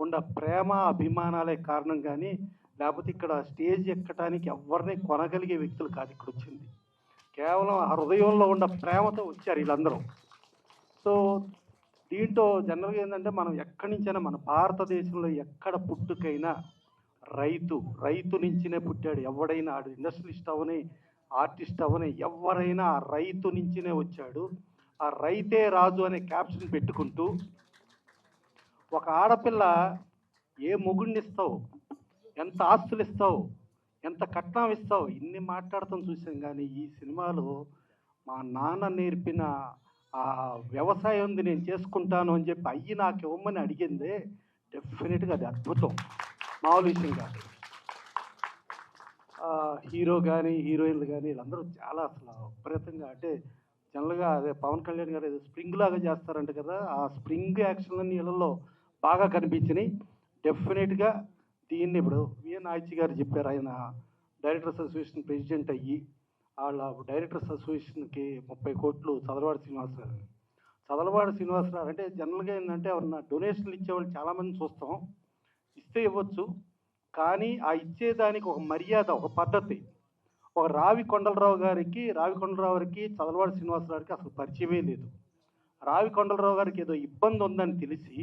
ఉన్న ప్రేమ అభిమానాలే కారణం. కానీ లేకపోతే ఇక్కడ స్టేజ్ ఎక్కడానికి ఎవరిని కొనగలిగే వ్యక్తులు కాదు ఇక్కడ వచ్చింది. కేవలం ఆ హృదయంలో ఉన్న ప్రేమతో వచ్చారు వీళ్ళందరూ. సో దీంట్లో జనరల్గా ఏంటంటే మనం ఎక్కడి నుంచైనా మన భారతదేశంలో ఎక్కడ పుట్టుకైనా రైతు నుంచినే పుట్టాడు. ఎవడైనా ఆడు ఇండస్ట్రియలిస్ట్ అవని, ఆర్టిస్ట్ అవని, ఎవరైనా ఆ రైతు నుంచినే వచ్చాడు. ఆ రైతే రాజు అనే క్యాప్షన్ పెట్టుకుంటూ ఒక ఆడపిల్ల ఏ మొగుడిని ఇస్తావు, ఎంత ఆస్తులు ఇస్తావు, ఎంత కట్నం ఇస్తావు, ఇన్ని మాట్లాడతాం చూసాం. కానీ ఈ సినిమాలో మా నాన్న నేర్పిన ఆ వ్యవసాయం ఉంది నేను చేసుకుంటాను అని చెప్పి అయ్యి నాకు ఇవ్వమని అడిగిందే డెఫినెట్గా అది అద్భుతం, మామూలు విషయం కాదు. హీరో కానీ హీరోయిన్లు కానీ వీళ్ళందరూ చాలా అసలు విపరీతంగా, అంటే జనరల్గా అదే పవన్ కళ్యాణ్ గారు ఏదో స్ప్రింగ్ లాగా చేస్తారంట కదా, ఆ స్ప్రింగ్ యాక్షన్లన్నీ వీళ్ళల్లో బాగా కనిపించినాయి. డెఫినెట్గా దీన్ని ఇప్పుడు విఎన్ ఆయిచి గారు చెప్పారు, ఆయన డైరెక్టర్స్ అసోసియేషన్ ప్రెసిడెంట్ అయ్యి వాళ్ళ డైరెక్టర్స్ అసోసియేషన్కి 30 కోట్లు చదలవాడ శ్రీనివాసరావు అంటే జనరల్గా ఏంటంటే ఎవరన్నా డొనేషన్లు ఇచ్చేవాళ్ళు చాలామంది చూస్తాం, ఇస్తే ఇవ్వచ్చు, కానీ ఆ ఇచ్చేదానికి ఒక మర్యాద, ఒక పద్ధతి. ఒక రావి కొండలరావు గారికి చదలవాడ శ్రీనివాసరావుకి అసలు పరిచయమే లేదు. రావి కొండలరావు గారికి ఏదో ఇబ్బంది ఉందని తెలిసి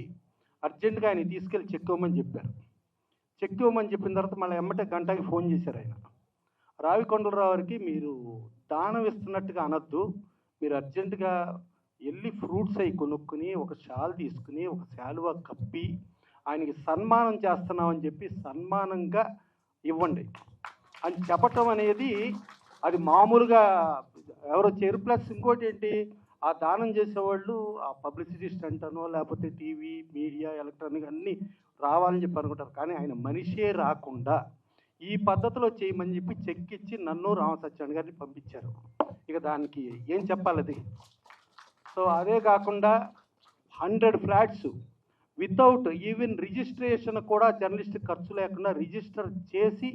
అర్జెంటుగా ఆయన తీసుకెళ్ళి చెక్ ఇవ్వమని చెప్పారు. చెక్ ఇవ్వమని చెప్పిన తర్వాత మళ్ళీ ఎమ్మటే గంటకి ఫోన్ చేశారు ఆయన. రావి కొండలరావు గారికి మీరు దానం ఇస్తున్నట్టుగా అనొద్దు, మీరు అర్జెంటుగా వెళ్ళి ఫ్రూట్స్ అవి కొనుక్కుని ఒక షాల్ తీసుకుని ఒక శాలువా కప్పి ఆయనకి సన్మానం చేస్తున్నామని చెప్పి సన్మానంగా ఇవ్వండి అని చెప్పటం అనేది అది మామూలుగా ఎవరో చేయరు. ప్లస్ ఇంకోటి ఏంటి, ఆ దానం చేసేవాళ్ళు ఆ పబ్లిసిటీ స్టంట్ అనో లేకపోతే టీవీ మీడియా ఎలక్ట్రానిక్ అన్నీ రావాలని చెప్పి అనుకుంటారు, కానీ ఆయన మనిషే రాకుండా ఈ పద్ధతిలో చేయమని చెప్పి చెక్ ఇచ్చి నన్ను రామసత్యాన్ని గారిని పంపించారు. ఇక దానికి ఏం చెప్పాలి అది. సో అదే కాకుండా 100 ఫ్లాట్స్ వితౌట్ ఈవెన్ రిజిస్ట్రేషన్ కూడా జర్నలిస్ట్ ఖర్చు లేకుండా రిజిస్టర్ చేసి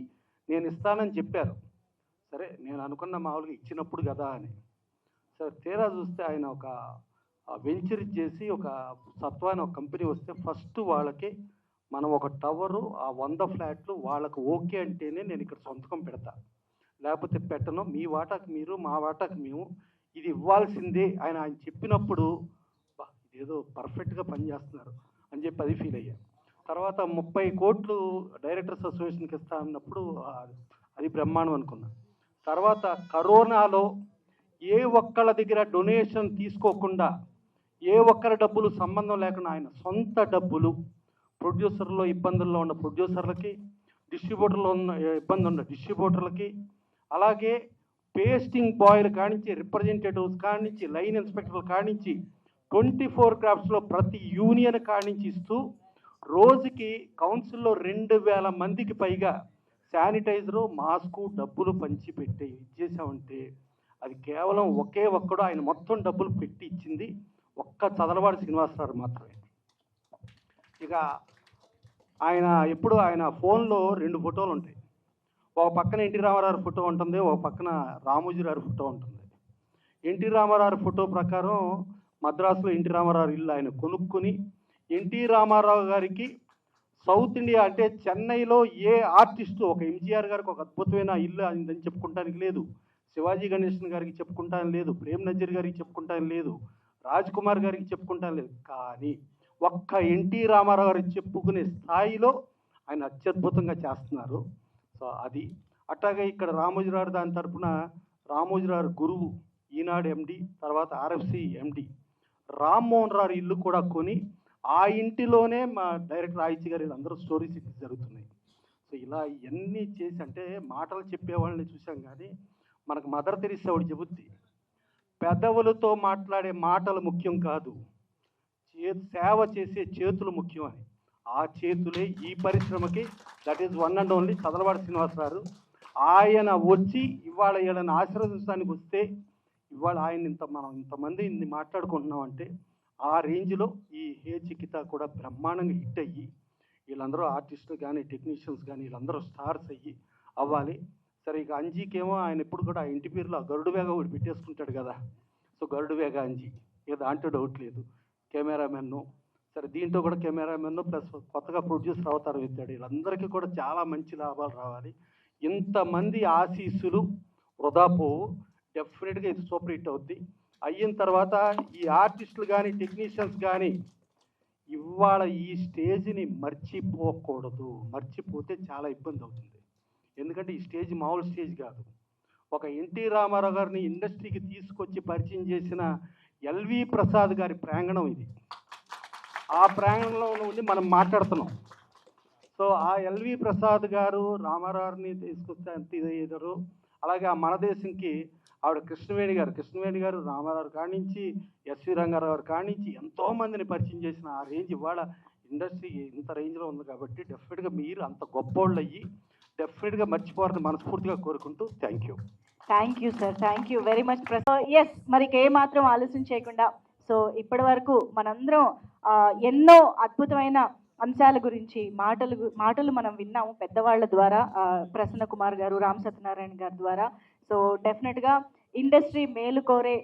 నేను ఇస్తానని చెప్పారు. సరే నేను అనుకున్న మామూలుగా ఇచ్చినప్పుడు కదా అని. సరే తీరా చూస్తే ఆయన ఒక వెంచర్ చేసి ఒక సత్వాన్ని ఒక కంపెనీ వస్తే ఫస్ట్ వాళ్ళకి మనం ఒక టవరు ఆ 100 ఫ్లాట్లు వాళ్ళకు ఓకే అంటేనే నేను ఇక్కడ సంతకం పెడతా, లేకపోతే పెట్టను, మీ వాటాకు మీరు మా వాటాకు మేము, ఇది ఇవ్వాల్సిందే ఆయన చెప్పినప్పుడు ఇదేదో పర్ఫెక్ట్గా పనిచేస్తున్నారు అని చెప్పి అది ఫీల్ అయ్యా. తర్వాత 30 కోట్లు డైరెక్టర్స్ అసోసియేషన్కి ఇస్తా అన్నప్పుడు అది బ్రహ్మాండం అనుకున్నా. తర్వాత కరోనాలో ఏ ఒక్కళ్ళ దగ్గర డొనేషన్ తీసుకోకుండా ఏ ఒక్కరి డబ్బులు సంబంధం లేకుండా ఆయన సొంత డబ్బులు ప్రొడ్యూసర్లో ఇబ్బందుల్లో ఉన్న ప్రొడ్యూసర్లకి, డిస్ట్రిబ్యూటర్లో ఉన్న ఇబ్బంది ఉన్న డిస్ట్రిబ్యూటర్లకి, అలాగే పేస్టింగ్ బాయ్లు కానించి రిప్రజెంటేటివ్స్ కానించి లైన్ ఇన్స్పెక్టర్లు కానించి 24 క్రాఫ్ట్స్లో ప్రతి యూనియన్ కానించి ఇస్తూ రోజుకి కౌన్సిల్లో 2000 మందికి పైగా శానిటైజరు మాస్కు డబ్బులు పంచిపెట్టి ఇచ్చేసామంటే అది కేవలం ఒకే ఒక్కడు ఆయన మొత్తం డబ్బులు పెట్టి ఇచ్చింది ఒక్క చదలవాడ శ్రీనివాసరావు మాత్రమే. ఇక ఆయన ఎప్పుడు ఆయన ఫోన్లో 2 ఫోటోలు ఉంటాయి, ఒక పక్కన ఎన్టీ రామారావు ఫోటో ఉంటుంది, ఒక పక్కన రామోజీరావు ఫోటో ఉంటుంది. ఎన్టీ రామారావు ఫోటో ప్రకారం మద్రాసులో ఎన్టీ రామారావు ఇల్లు ఆయన కొనుక్కుని ఎన్టీ రామారావు గారికి సౌత్ ఇండియా అంటే చెన్నైలో ఏ ఆర్టిస్టు ఒక ఎంజీఆర్ గారికి ఒక అద్భుతమైన ఇల్లు అని చెప్పుకుంటానికి లేదు, శివాజీ గణేశన్ గారికి చెప్పుకుంటానికి లేదు, ప్రేమ్ నజీర్ గారికి చెప్పుకుంటానికి లేదు, రాజ్ కుమార్ గారికి చెప్పుకుంటానికి లేదు, కానీ ఒక్క ఎన్టీ రామారావు గారికి చెప్పుకునే స్థాయిలో ఆయన అత్యద్భుతంగా చేస్తున్నారు. సో అది అట్లాగే ఇక్కడ రామోజీరావు దాని తరఫున రామోజీరావు గురువు ఈనాడు ఎండి, తర్వాత ఆర్ఎఫ్సి ఎండి రామ్మోహన్ రావు ఇల్లు కూడా కొని ఆ ఇంటిలోనే మా డైరెక్టర్ ఆయిచి గారు అందరూ స్టోరీస్ జరుగుతున్నాయి. సో ఇలా ఇవన్నీ చేసి అంటే మాటలు చెప్పేవాళ్ళని చూసాం, కానీ మనకు మదర్ తెరీసా ఒకటి చెబుద్ది, పెదవులతో మాట్లాడే మాటలు ముఖ్యం కాదు, సేవ చేసే చేతులు ముఖ్యం అని. ఆ చేతులే ఈ పరిశ్రమకి, that is one and only Chadalavada Srinivasa Rao. ఆయన వచ్చి ఇవాళ వీళ్ళని ఆశీర్వదించడానికి వస్తే ఇవాళ ఆయన మనం ఇంతమంది ఇన్ని మాట్లాడుకుంటున్నాం అంటే ఆ రేంజ్లో ఈ హే చికిత కూడా బ్రహ్మాండంగా హిట్ అయ్యి వీళ్ళందరూ ఆర్టిస్టులు కానీ టెక్నీషియన్స్ కానీ వీళ్ళందరూ స్టార్స్ అయ్యి అవ్వాలి. సరే ఇక అంజీకేమో ఆయన ఎప్పుడు కూడా ఆ ఇంటి పేరులో గరుడు వేగ ఒకటి పెట్టేసుకుంటాడు కదా, సో గరుడు వేగ అంజీ, ఇక దాంట్లో డౌట్ లేదు. కెమెరామెన్ను సరే దీంట్లో కూడా కెమెరామెన్ను ప్లస్ కొత్తగా ప్రొడ్యూసర్ అవతారం ఎత్తాడు, వీళ్ళందరికీ కూడా చాలా మంచి లాభాలు రావాలి. ఇంతమంది ఆశీస్సులు వృధా పోవు, డెఫినెట్గా ఇది సూపర్ హిట్ అవుద్ది. అయిన తర్వాత ఈ ఆర్టిస్టులు కానీ టెక్నీషియన్స్ కానీ ఇవాళ ఈ స్టేజ్ని మర్చిపోకూడదు, మర్చిపోతే చాలా ఇబ్బంది అవుతుంది. ఎందుకంటే ఈ స్టేజ్ మామూలు స్టేజ్ కాదు. ఒక ఎన్టీ రామారావు గారిని ఇండస్ట్రీకి తీసుకొచ్చి పరిచయం చేసిన ఎల్వి ప్రసాద్ గారి ప్రాంగణం ఇది. ఆ ప్రాంగణంలో ఉండి మనం మాట్లాడుతున్నాం. సో ఆ ఎల్వి ప్రసాద్ గారు రామారావుని తీసుకొచ్చారు, అలాగే ఆ మన దేశంకి ఆవిడ కృష్ణవేణి గారు రామారావు కానించి ఎస్వి రంగారావు గారు కానించి ఎంతోమందిని పరిచయం చేసిన ఆ రేంజ్ ఇవాళ ఇండస్ట్రీ ఇంత రేంజ్లో ఉంది కాబట్టి డెఫినెట్గా మీరు అంత గొప్పోళ్ళు అయ్యి డెఫినెట్గా మర్చిపోవాలని మనస్ఫూర్తిగా కోరుకుంటూ thank you sir, thank you very much. Yes, మరి ఏమాత్రం ఆలస్యం చేయకుండా సో ఇప్పటి వరకు మనందరం ఎన్నో అద్భుతమైన అంశాల గురించి మాటలు మనం విన్నాము పెద్దవాళ్ళ ద్వారా, ప్రసన్న కుమార్ గారు, రామ్ సత్యనారాయణ గారి ద్వారా. సో డెఫినెట్గా ఇండస్ట్రీ మేలు కోరే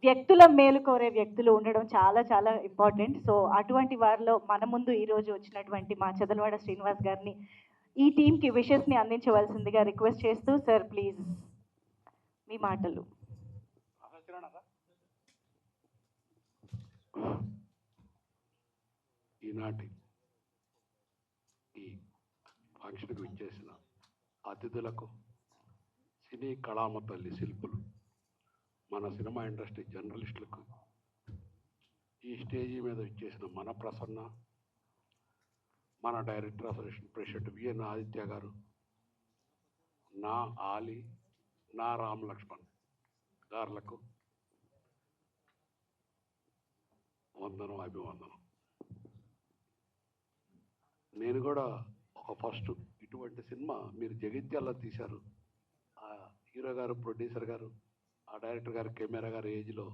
వ్యక్తుల మేలు కోరే వ్యక్తులు ఉండడం చాలా చాలా ఇంపార్టెంట్. సో అటువంటి వారిలో మన ముందు ఈరోజు వచ్చినటువంటి మా చదలవాడ శ్రీనివాస్ గారిని ఈ టీంకి విషెస్ని అందించవలసిందిగా రిక్వెస్ట్ చేస్తూ, సార్ ప్లీజ్ మీ మాటలు. ఈనాటి ఈ ఫంక్షన్కి విచ్చేసిన అతిథులకు, సినీ కళామ తల్లి శిల్పులు, మన సినిమా ఇండస్ట్రీ జర్నలిస్టులకు, ఈ స్టేజీ మీద విచ్చేసిన మన ప్రసన్న, మన director association president VN Aditya garu, నా ఆలి, నా రామ్ లక్ష్మణ్ గారులకు వందనం, అభివందనం. నేను కూడా ఒక ఫస్ట్ ఇటువంటి సినిమా మీరు జగిత్యాల్లో తీశారు. ఆ హీరో గారు, ప్రొడ్యూసర్ గారు, ఆ డైరెక్టర్ గారు, కెమెరా గారు ఏజ్లో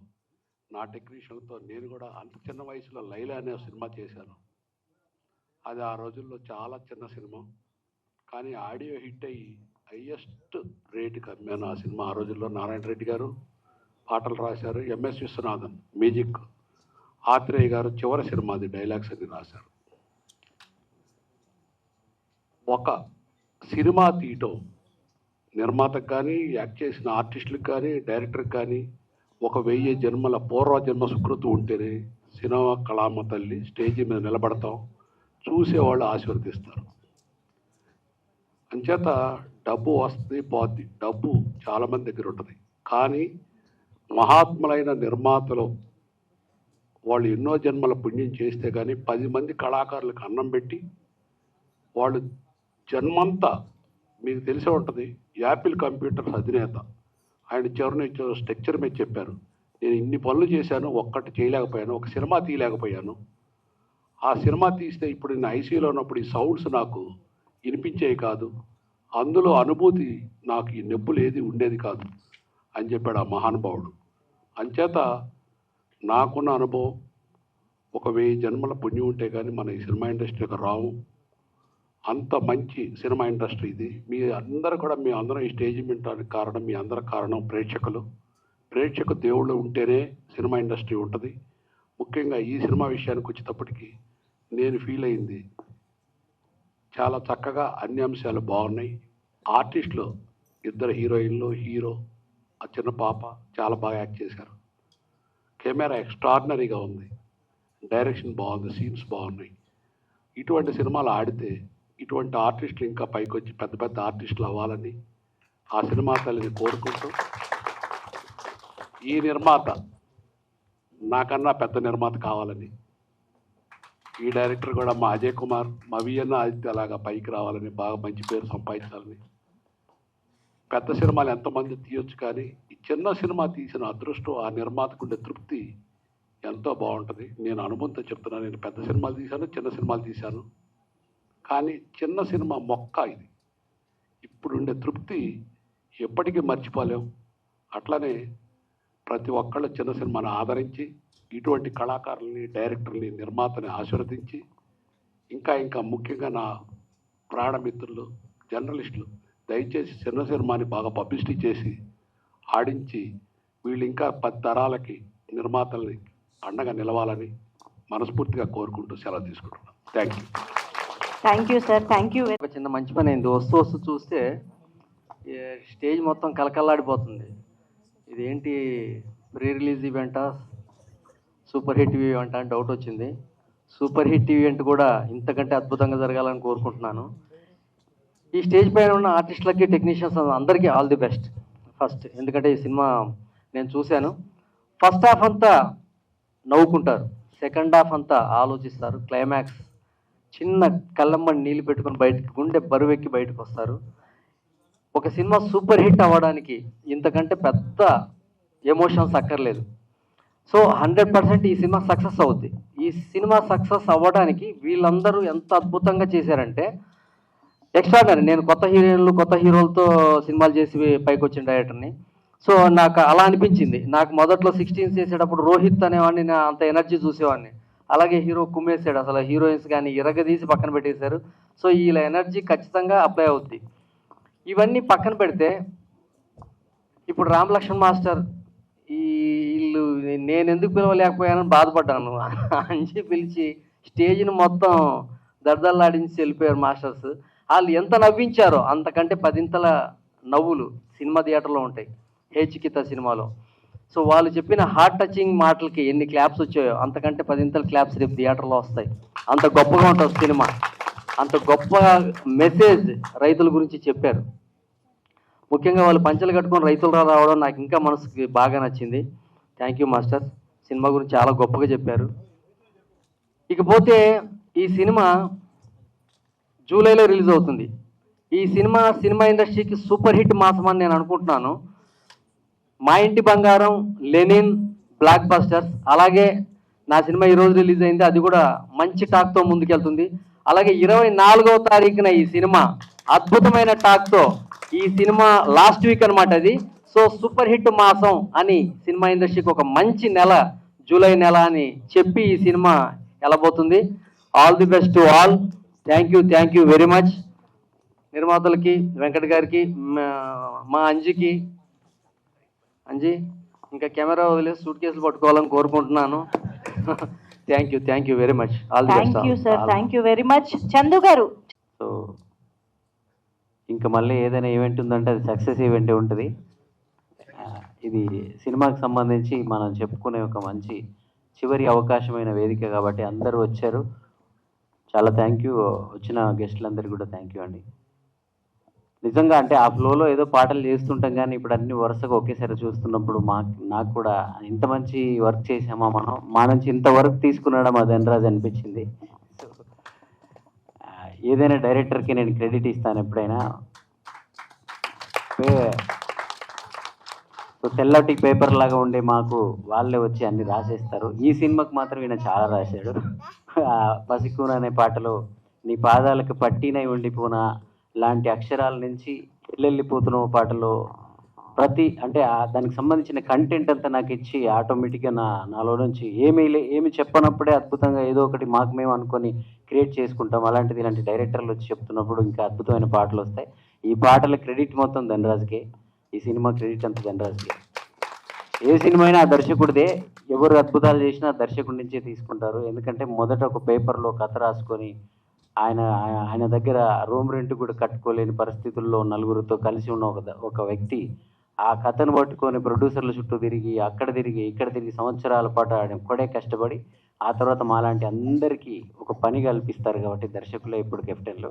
నా టెక్నీషియన్తో నేను కూడా అంత చిన్న వయసులో లైలా అనే సినిమా చేశాను. అది ఆ రోజుల్లో చాలా చిన్న సినిమా, కానీ ఆడియో హిట్ అయ్యి హైయెస్ట్ రేటుకి అమ్మాను ఆ సినిమా. ఆ రోజుల్లో నారాయణ రెడ్డి గారు పాటలు రాశారు, ఎంఎస్ విశ్వనాథన్ మ్యూజిక్, ఆత్రేయ గారు చివరి సినిమా అది డైలాగ్స్ అన్ని రాశారు. ఒక సినిమా తీయటం నిర్మాతకు కానీ, యాక్ట్ చేసిన ఆర్టిస్టులకు కానీ, డైరెక్టర్కి కానీ ఒక 1000 జన్మల పూర్వజన్మ సుకృతి ఉంటేనే సినిమా కళామ తల్లి స్టేజీ మీద నిలబడతాం, చూసేవాళ్ళు ఆశీర్వదిస్తారు. అంచేత డబ్బు వస్తుంది పోద్ది, డబ్బు చాలామంది దగ్గర ఉంటుంది, కానీ మహాత్ములైన నిర్మాతలు వాళ్ళు ఎన్నో జన్మల పుణ్యం చేస్తే కానీ 10 మంది కళాకారులకు అన్నం పెట్టి వాళ్ళు జన్మంతా, మీకు తెలిసే ఉంటుంది, యాపిల్ కంప్యూటర్స్ అధినేత ఆయన చివరిని స్ట్రక్చర్ మీద చెప్పారు, నేను ఇన్ని పనులు చేశాను, ఒక్కటి చేయలేకపోయాను, ఒక సినిమా తీయలేకపోయాను. ఆ సినిమా తీస్తే ఇప్పుడు నేను ఐసీయూలో ఉన్నప్పుడు ఈ సౌండ్స్ నాకు వినిపించేవి కాదు, అందులో అనుభూతి నాకు ఈ నొప్పులు ఏది ఉండేది కాదు అని చెప్పాడు ఆ మహానుభావుడు. అంచేత నాకున్న అనుభవం ఒక 1000 జన్మల పుణ్యం ఉంటే కానీ మన ఈ సినిమా ఇండస్ట్రీకి రావు. అంత మంచి సినిమా ఇండస్ట్రీ ఇది. మీ అందరూ కూడా, మీ అందరం ఈ స్టేజ్ వినడానికి కారణం, మీ అందరి కారణం ప్రేక్షకు దేవుళ్ళు ఉంటేనే సినిమా ఇండస్ట్రీ ఉంటుంది. ముఖ్యంగా ఈ సినిమా విషయానికి వచ్చేటప్పటికి నేను ఫీల్ అయింది, చాలా చక్కగా అన్ని అంశాలు బాగున్నాయి. ఆర్టిస్టులు 2 హీరోయిన్లు, హీరో, ఆ చిన్న పాప చాలా బాగా యాక్ట్ చేశారు. కెమెరా ఎక్స్ట్రాడినరీగా ఉంది, డైరెక్షన్ బాగుంది, సీన్స్ బాగున్నాయి. ఇటువంటి సినిమాలు ఆడితే ఇటువంటి ఆర్టిస్టులు ఇంకా పైకి వచ్చి పెద్ద పెద్ద ఆర్టిస్టులు అవ్వాలని ఆ సినిమా తల్లిని కోరుకుంటూ, ఈ నిర్మాత నాకన్నా పెద్ద నిర్మాత కావాలని, ఈ డైరెక్టర్ కూడా మా అజయ్ కుమార్, మా విఎన్ ఆదిత్య అలాగా పైకి రావాలని, బాగా మంచి పేరు సంపాదించాలని. పెద్ద సినిమాలు ఎంతమంది తీయొచ్చు, కానీ ఈ చిన్న సినిమా తీసిన అదృష్టం, ఆ నిర్మాతకు ఉండే తృప్తి ఎంతో బాగుంటుంది. నేను అనుభవంతో చెప్తున్నాను, నేను పెద్ద సినిమాలు తీశాను, చిన్న సినిమాలు తీశాను, కానీ చిన్న సినిమా మొక్క ఇది. ఇప్పుడుండే తృప్తి ఎప్పటికీ మర్చిపోలేం. అట్లనే ప్రతి ఒక్కళ్ళు చిన్న సినిమాను ఆదరించి, ఇటువంటి కళాకారుల్ని, డైరెక్టర్ని, నిర్మాతని ఆశీర్వదించి, ఇంకా ఇంకా ముఖ్యంగా నా ప్రాణమిత్రులు, జర్నలిస్టులు దయచేసి చిన్న సినిమాని బాగా పబ్లిసిటీ చేసి ఆడించి, వీళ్ళు ఇంకా 10 తరాలకి నిర్మాతల్ని అండగా నిలవాలని మనస్ఫూర్తిగా కోరుకుంటూ సెలవు తీసుకుంటున్నాను. Thank you sir, thank you. ఒక చిన్న మంచి పని అయింది. వస్తూ చూస్తే స్టేజ్ మొత్తం కలకల్లాడిపోతుంది. ఇదేంటి ప్రీ రిలీజ్ ఈవెంటా, సూపర్ హిట్ ఈవెంట్ అని డౌట్ వచ్చింది. సూపర్ హిట్ ఈవెంట్ కూడా ఇంతకంటే అద్భుతంగా జరగాలని కోరుకుంటున్నాను. ఈ స్టేజ్ పైన ఉన్న ఆర్టిస్టులకి, టెక్నీషియన్స్ అందరికీ ఆల్ ది బెస్ట్ ఫస్ట్. ఎందుకంటే ఈ సినిమా నేను చూశాను. ఫస్ట్ హాఫ్ అంతా నవ్వుకుంటారు, సెకండ్ హాఫ్ అంతా ఆలోచిస్తారు. క్లైమాక్స్ చిన్న కళ్ళమ్మని నీళ్ళు పెట్టుకుని బయటకు, గుండె బరువెక్కి బయటకు వస్తారు. ఒక సినిమా సూపర్ హిట్ అవ్వడానికి ఇంతకంటే పెద్ద ఎమోషన్స్ అక్కర్లేదు. సో 100% ఈ సినిమా సక్సెస్ అవుద్ది. ఈ సినిమా సక్సెస్ అవ్వడానికి వీళ్ళందరూ ఎంత అద్భుతంగా చేశారంటే ఎక్స్ట్రాడినరీ. నేను కొత్త హీరోయిన్లు కొత్త హీరోలతో సినిమాలు చేసి పైకి వచ్చిన డైరెక్టర్ని. సో నాకు అలా అనిపించింది. నాకు మొదట్లో 16 చేసేటప్పుడు రోహిత్ అనేవాడిని, నేను అంత ఎనర్జీ చూసేవాడిని. అలాగే హీరో కుమ్మేశాడు, అసలు హీరోయిన్స్ కానీ ఇరగదీసి పక్కన పెట్టేశారు. సో వీళ్ళ ఎనర్జీ ఖచ్చితంగా అప్లై అవుద్ది. ఇవన్నీ పక్కన పెడితే ఇప్పుడు రామ్ లక్ష్మణ్ మాస్టర్ వీళ్ళు నేను ఎందుకు పిలవలేకపోయానని బాధపడ్డాను. అంజి పిలిచి స్టేజ్ని మొత్తం దర్దల్లాడించి వెళ్ళిపోయారు మాస్టర్స్. వాళ్ళు ఎంత నవ్వించారో అంతకంటే 10 నవ్వులు సినిమా థియేటర్లో ఉంటాయి హేచికిత సినిమాలో. సో వాళ్ళు చెప్పిన హార్ట్ టచింగ్ మాటలకి ఎన్ని క్లాప్స్ వచ్చాయో అంతకంటే 10 క్లాప్స్ రేపు థియేటర్లో వస్తాయి. అంత గొప్పగా ఉంటుంది సినిమా. అంత గొప్ప మెసేజ్ రైతుల గురించి చెప్పారు. ముఖ్యంగా వాళ్ళు పంచలు కట్టుకొని రైతులు రావడం నాకు ఇంకా మనసుకి బాగా నచ్చింది. Thank you master. సినిమా గురించి చాలా గొప్పగా చెప్పారు. ఇకపోతే ఈ సినిమా జూలైలో రిలీజ్ అవుతుంది. ఈ సినిమా ఇండస్ట్రీకి సూపర్ హిట్ మాసం అని నేను అనుకుంటున్నాను. మా ఇంటి బంగారం, లెనిన్, బ్లాక్ బస్టర్స్, అలాగే నా సినిమా ఈరోజు రిలీజ్ అయింది, అది కూడా మంచి టాక్తో ముందుకెళ్తుంది. అలాగే 24వ తారీఖున ఈ సినిమా అద్భుతమైన టాక్తో, ఈ సినిమా లాస్ట్ వీక్ అనమాట అది. సో సూపర్ హిట్ మాసం అని సినిమా ఇండస్ట్రీకి ఒక మంచి నెల జూలై నెల అని చెప్పి ఈ సినిమా వెళ్ళబోతుంది. All the best to all. Thank you very much. నిర్మాతలకి, వెంకట్ గారికి, మా అంజికి, అంజీ ఇంకా కెమెరా వదిలేసి సూట్ కేసులు పట్టుకోవాలని కోరుకుంటున్నాను. Thank you very much. All the best. Thank you sir, thank you very much. Chandu గారు. సో ఇంకా మళ్ళీ ఏదైనా ఈవెంట్ ఉందంటే అది సక్సెస్ ఈవెంటే ఉంటుంది. ఇది సినిమాకి సంబంధించి మనం చెప్పుకునే ఒక మంచి చివరి అవకాశమైన వేదిక కాబట్టి అందరూ వచ్చారు. చాలా థ్యాంక్ యూ. వచ్చిన గెస్టులందరికీ కూడా థ్యాంక్ యూ అండి. నిజంగా అంటే ఆ ఫ్లోలో ఏదో పాటలు చేస్తుంటాం కానీ ఇప్పుడు అన్ని వరుసగా ఒకేసారి చూస్తున్నప్పుడు నాకు కూడా ఇంత మంచి వర్క్ చేసామా మనం, మా నుంచి ఇంత వర్క్ తీసుకున్నాడా మా ధనరాజ్ అనిపించింది. ఏదైనా డైరెక్టర్కి నేను క్రెడిట్ ఇస్తాను ఎప్పుడైనా. సో తెల్లటి పేపర్ లాగా ఉండే మాకు వాళ్ళే వచ్చి అన్ని రాసేస్తారు. ఈ సినిమాకి మాత్రం ఈయన చాలా రాశాడు. పసికూన అనే పాటలో నీ పాదాలకు పట్టినై ఉండిపోనా లాంటి అక్షరాల నుంచి వెళ్ళిపోతున్న పాటలో ప్రతి అంటే దానికి సంబంధించిన కంటెంట్ అంతా నాకు ఇచ్చి ఆటోమేటిక్గా నాలో నుంచి ఏమి చెప్పనప్పుడే అద్భుతంగా ఏదో ఒకటి మాకు మేము అనుకొని క్రియేట్ చేసుకుంటాం. అలాంటిది ఇలాంటి డైరెక్టర్లు వచ్చి చెప్తున్నప్పుడు ఇంకా అద్భుతమైన పాటలు వస్తాయి. ఈ పాటల క్రెడిట్ మొత్తం ధనరాజ్కే, ఈ సినిమా క్రెడిట్ అంతా ధనరాజ్కే. ఏ సినిమా అయినా ఆ దర్శకుడిదే. ఎవరు అద్భుతాలు చేసినా దర్శకుడి నుంచే తీసుకుంటారు. ఎందుకంటే మొదట ఒక పేపర్లో కథ రాసుకొని ఆయన దగ్గర రూమ్ రెంట్ కూడా కట్టుకోలేని పరిస్థితుల్లో నలుగురితో కలిసి ఉన్న ఒక వ్యక్తి ఆ కథను పట్టుకొని ప్రొడ్యూసర్ల చుట్టూ తిరిగి అక్కడ తిరిగి ఇక్కడ తిరిగి సంవత్సరాల పాటు ఆయన ఒక్కడే కష్టపడి ఆ తర్వాత మాలాంటి అందరికీ ఒక పని కల్పిస్తారు. కాబట్టి దర్శకులే ఇప్పుడు కెప్టెన్లు.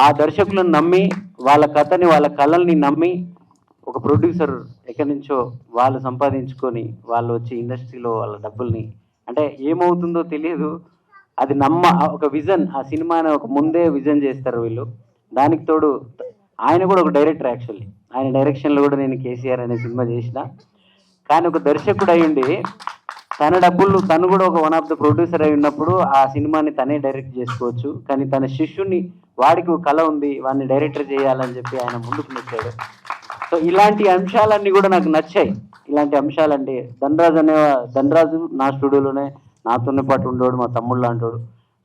ఆ దర్శకులను నమ్మి వాళ్ళ కథని వాళ్ళ కళల్ని నమ్మి ఒక ప్రొడ్యూసర్ ఎక్కడి నుంచో వాళ్ళు సంపాదించుకొని వాళ్ళు వచ్చి ఇండస్ట్రీలో వాళ్ళ డబ్బుల్ని అంటే ఏమవుతుందో తెలియదు, అది ఒక విజన్, ఆ సినిమాని ఒక ముందే విజన్ చేస్తారు వీళ్ళు. దానికి తోడు ఆయన కూడా ఒక డైరెక్టర్. యాక్చువల్లీ ఆయన డైరెక్షన్లో కూడా నేను కేసీఆర్ అనే సినిమా చేసిన. కానీ ఒక దర్శకుడు అయ్యుండి తన డబ్బులు తను కూడా ఒక వన్ ఆఫ్ ద ప్రొడ్యూసర్ అయి ఉన్నప్పుడు ఆ సినిమాని తనే డైరెక్ట్ చేసుకోవచ్చు. కానీ తన శిష్యుని వాడికి ఒక కళ ఉంది, వాడిని డైరెక్టర్ చేయాలని చెప్పి ఆయన ముందుకు నెచ్చాడు. సో ఇలాంటి అంశాలన్నీ కూడా నాకు నచ్చాయి. ఇలాంటి అంశాలంటే ధనరాజు నా స్టూడియోలోనే నాతోనే పాటు ఉండేవాడు, మా తమ్ముళ్ళు అంటాడు.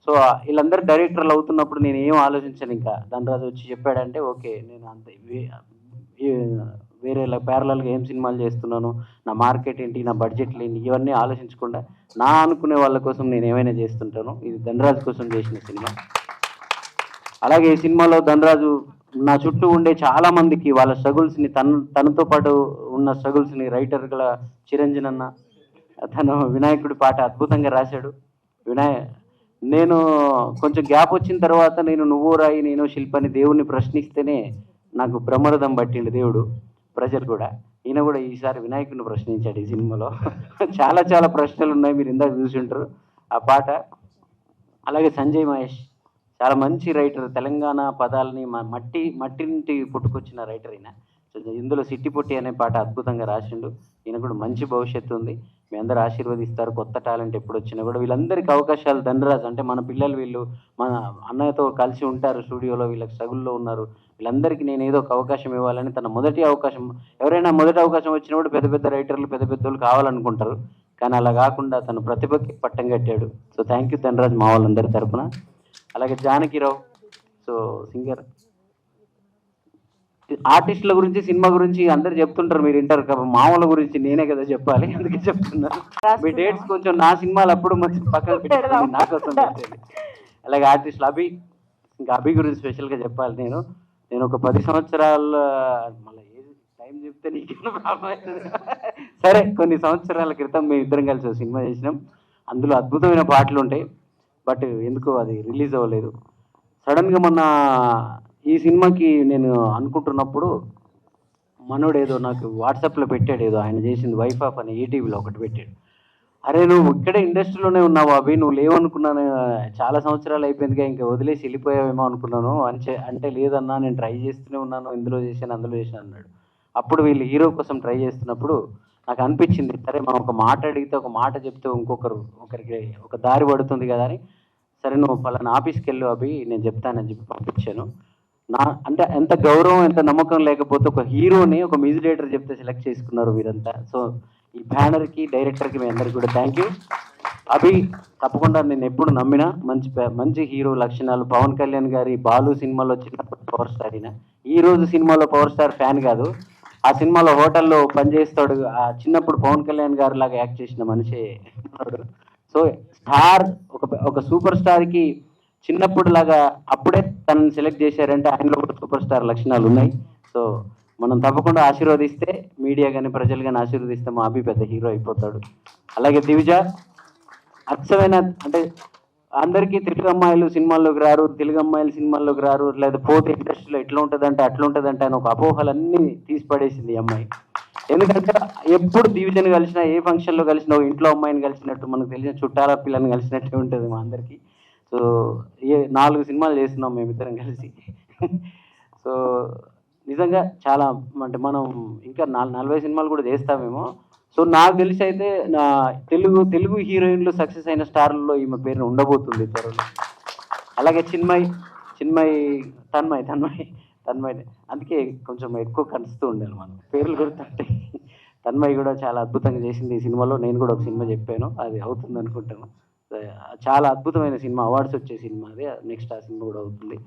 సో వీళ్ళందరూ డైరెక్టర్లు అవుతున్నప్పుడు నేను ఏం ఆలోచించాను. ఇంకా ధనరాజు వచ్చి చెప్పాడంటే ఓకే, నేను అంత వేరే ప్యారలల్గా ఏం సినిమాలు చేస్తున్నాను, నా మార్కెట్ ఏంటి, నా బడ్జెట్లు ఏంటి, ఇవన్నీ ఆలోచించకుండా నా అనుకునే వాళ్ళ కోసం నేను ఏమైనా చేస్తుంటాను. ఇది ధనరాజు కోసం చేసిన సినిమా. అలాగే ఈ సినిమాలో ధనరాజు నా చుట్టూ ఉండే చాలా మందికి వాళ్ళ స్ట్రగుల్స్ని తనతో పాటు ఉన్న స్ట్రగుల్స్ని రైటర్గా చిరంజీవి అన్న తను వినాయకుడి పాట అద్భుతంగా రాశాడు. నేను కొంచెం గ్యాప్ వచ్చిన తర్వాత నేను నువ్వు రాయి నేను శిల్పని దేవుణ్ణి ప్రశ్నిస్తేనే నాకు బ్రహ్మరథం పట్టిండు దేవుడు, ప్రజలు కూడా. ఈయన కూడా ఈసారి వినాయకుడిని ప్రశ్నించాడు ఈ సినిమాలో. చాలా ప్రశ్నలు ఉన్నాయి, మీరు ఇందాక చూసి ఉంటారు ఆ పాట. అలాగే సంజయ్ మహేష్ చాలా మంచి రైటర్, తెలంగాణ పదాలని మట్టి నుండి పుట్టుకొచ్చిన రైటర్ ఈయన. ఇందులో సిట్టి పొట్టి అనే పాట అద్భుతంగా రాసిండు. ఈయన కూడా మంచి భవిష్యత్తు ఉంది. మీ అందరూ ఆశీర్వదిస్తారు. కొత్త టాలెంట్ ఎప్పుడు వచ్చినా కూడా వీళ్ళందరికీ అవకాశాలు ధనరాజ్ అంటే మన పిల్లలు, వీళ్ళు మన అన్నయ్యతో కలిసి ఉంటారు స్టూడియోలో, వీళ్ళకి స్ట్రగుల్లో ఉన్నారు. వీళ్ళందరికీ నేను ఏదో ఒక అవకాశం ఇవ్వాలని తన మొదటి అవకాశం, ఎవరైనా మొదటి అవకాశం వచ్చినప్పుడు పెద్ద పెద్ద రైటర్లు పెద్ద పెద్దోళ్ళు కావాలనుకుంటారు, కానీ అలా కాకుండా తను ప్రతిభకి పట్టం కట్టాడు. సో థ్యాంక్ యూ ధనరాజ్ మా వాళ్ళందరి తరఫున. అలాగే జానకిరావు, సో సింగర్. ఆర్టిస్టుల గురించి సినిమా గురించి అందరు చెప్తుంటారు, మీరు వింటారు కదా, మామూలు గురించి నేనే కదా చెప్పాలి, అందుకే చెప్తున్నాను. మీ డేట్స్ కొంచెం నా సినిమాలు అప్పుడు మంచి పక్కన పెట్టుకోండి, నా కోసం పెట్టండి. అలాగే ఆర్టిస్టులు ఇంకా అభి గురించి స్పెషల్గా చెప్పాలి. నేను ఒక 10 సంవత్సరాల, మళ్ళీ ఏది టైం చెప్తే నీకు ప్రాబ్లం అవుతుంది. సరే, కొన్ని సంవత్సరాల క్రితం మేము ఇద్దరం కలిసి సినిమా చేసినాం. అందులో అద్భుతమైన పాటలు ఉంటాయి, బట్ ఎందుకో అది రిలీజ్ అవ్వలేదు. సడన్గా మొన్న ఈ సినిమాకి నేను అనుకుంటున్నప్పుడు మనోడు ఏదో నాకు వాట్సాప్లో పెట్టాడు, ఏదో ఆయన చేసింది వైఫ్ ఆఫ్ అని ఈటీవీలో ఒకటి పెట్టాడు. అరే నువ్వు ఇక్కడే ఇండస్ట్రీలోనే ఉన్నావు అభి, నువ్వు లేవనుకున్నాను, చాలా సంవత్సరాలు అయిపోయిందిగా, ఇంకా వదిలేసి వెళ్ళిపోయావేమో అనుకున్నాను అంటే లేదన్నా నేను ట్రై చేస్తూనే ఉన్నాను, ఇందులో చేశాను అందులో చేశాను అన్నాడు. అప్పుడు వీళ్ళు హీరో కోసం ట్రై చేస్తున్నప్పుడు నాకు అనిపించింది, సరే మనం ఒక మాట అడిగితే ఒక మాట చెప్తే ఒకరికి ఒక దారి పడుతుంది కదా అని, సరే నువ్వు పలానా ఆఫీస్కి వెళ్ళు అభి నేను చెప్తానని చెప్పి పంపించాను. అంటే ఎంత గౌరవం ఎంత నమ్మకం లేకపోతే ఒక హీరోని ఒక మ్యూజిక్ డైరెక్టర్ చెప్తే సెలెక్ట్ చేసుకున్నారు వీరంతా. సో ఈ బ్యానర్కి డైరెక్టర్కి మీ అందరికీ కూడా థ్యాంక్ యూ. అభి తప్పకుండా నేను ఎప్పుడు నమ్మిన మంచి హీరో లక్షణాలు. పవన్ కళ్యాణ్ గారి బాలు సినిమాలో చిన్నప్పుడు పవర్ స్టార్ అయినా, ఈ రోజు సినిమాలో పవర్ స్టార్ ఫ్యాన్ కాదు, ఆ సినిమాలో హోటల్లో పనిచేస్తాడు, ఆ చిన్నప్పుడు పవన్ కళ్యాణ్ గారు లాగా యాక్ట్ చేసిన మనిషి. సో స్టార్ ఒక సూపర్ స్టార్కి చిన్నప్పుడు లాగా అప్పుడే తనని సెలెక్ట్ చేశారంటే ఆయనలో కూడా సూపర్ స్టార్ లక్షణాలు ఉన్నాయి. సో మనం తప్పకుండా ఆశీర్వదిస్తే, మీడియా కానీ ప్రజలు కానీ ఆశీర్వదిస్తే మా అభి పెద్ద హీరో అయిపోతాడు. అలాగే దివిజ అచ్చమైన, అంటే అందరికీ తెలుగు అమ్మాయిలు సినిమాల్లోకి రారు, తెలుగు అమ్మాయిలు సినిమాల్లోకి రారు, లేదా పోతే ఇండస్ట్రీలో ఎట్లా ఉంటుందంటే అట్లా ఉంటుందంటే అని ఒక అపోహలన్నీ తీసి పడేసింది ఈ అమ్మాయి. ఎందుకంటే ఎప్పుడు దివిజన్ కలిసినా, ఏ ఫంక్షన్లో కలిసినా, ఇంట్లో అమ్మాయిని కలిసినట్టు, మనకు తెలిసిన చుట్టాల పిల్లని కలిసినట్టే ఉంటుంది మా అందరికీ. సో 4 సినిమాలు చేస్తున్నాం మేమిద్దరం కలిసి. సో నిజంగా చాలా, అంటే మనం ఇంకా 40 సినిమాలు కూడా చేస్తామేమో. సో నాకు తెలిసి అయితే నా తెలుగు హీరోయిన్లు సక్సెస్ అయిన స్టార్లలో ఈమె పేరు ఉండబోతుంది త్వరలో. అలాగే తన్మయ్ అందుకే కొంచెం ఎక్కువ కలుస్తూ ఉండాలి మనం, పేర్లు గుర్తుంటే. తన్మయ్ కూడా చాలా అద్భుతంగా చేసింది ఈ సినిమాలో. నేను కూడా ఒక సినిమా చెప్పాను, అది అవుతుంది అనుకుంటాను. చాలా అద్భుతమైన సినిమా, అవార్డ్స్ వచ్చే సినిమా అది. నెక్స్ట్ ఆ సినిమా కూడా అవుతుంది.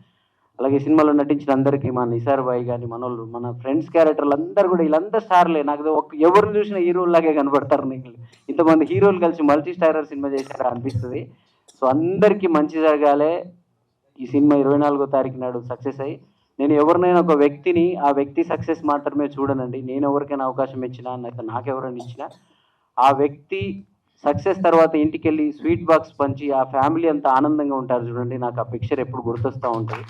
అలాగే సినిమాలో నటించిన అందరికీ, మా నిసార్ బాయ్ కానీ, మన ఫ్రెండ్స్ క్యారెక్టర్లు అందరూ కూడా, వీళ్ళంతా స్టార్లే. నాకు ఎవరిని చూసినా హీరోలాగే కనబడతారు. నీకు ఇంతమంది హీరోలు కలిసి మల్టీ స్టారర్ సినిమా చేశారా అనిపిస్తుంది. సో అందరికీ మంచి జరగాలి. ఈ సినిమా 24వ తారీఖు నాడు సక్సెస్ అయ్యి, నేను ఎవరినైనా ఒక వ్యక్తిని, ఆ వ్యక్తి సక్సెస్ మాత్రమే చూడనండి. నేను ఎవరికైనా అవకాశం ఇచ్చినా, నాకెవరైనా ఇచ్చినా, ఆ వ్యక్తి సక్సెస్ తర్వాత ఇంటికి వెళ్ళి స్వీట్ బాక్స్ పంచి ఆ ఫ్యామిలీ అంతా ఆనందంగా ఉంటారు చూడండి, నాకు ఆ పిక్చర్ ఎప్పుడు గుర్తొస్తూ ఉంటుంది.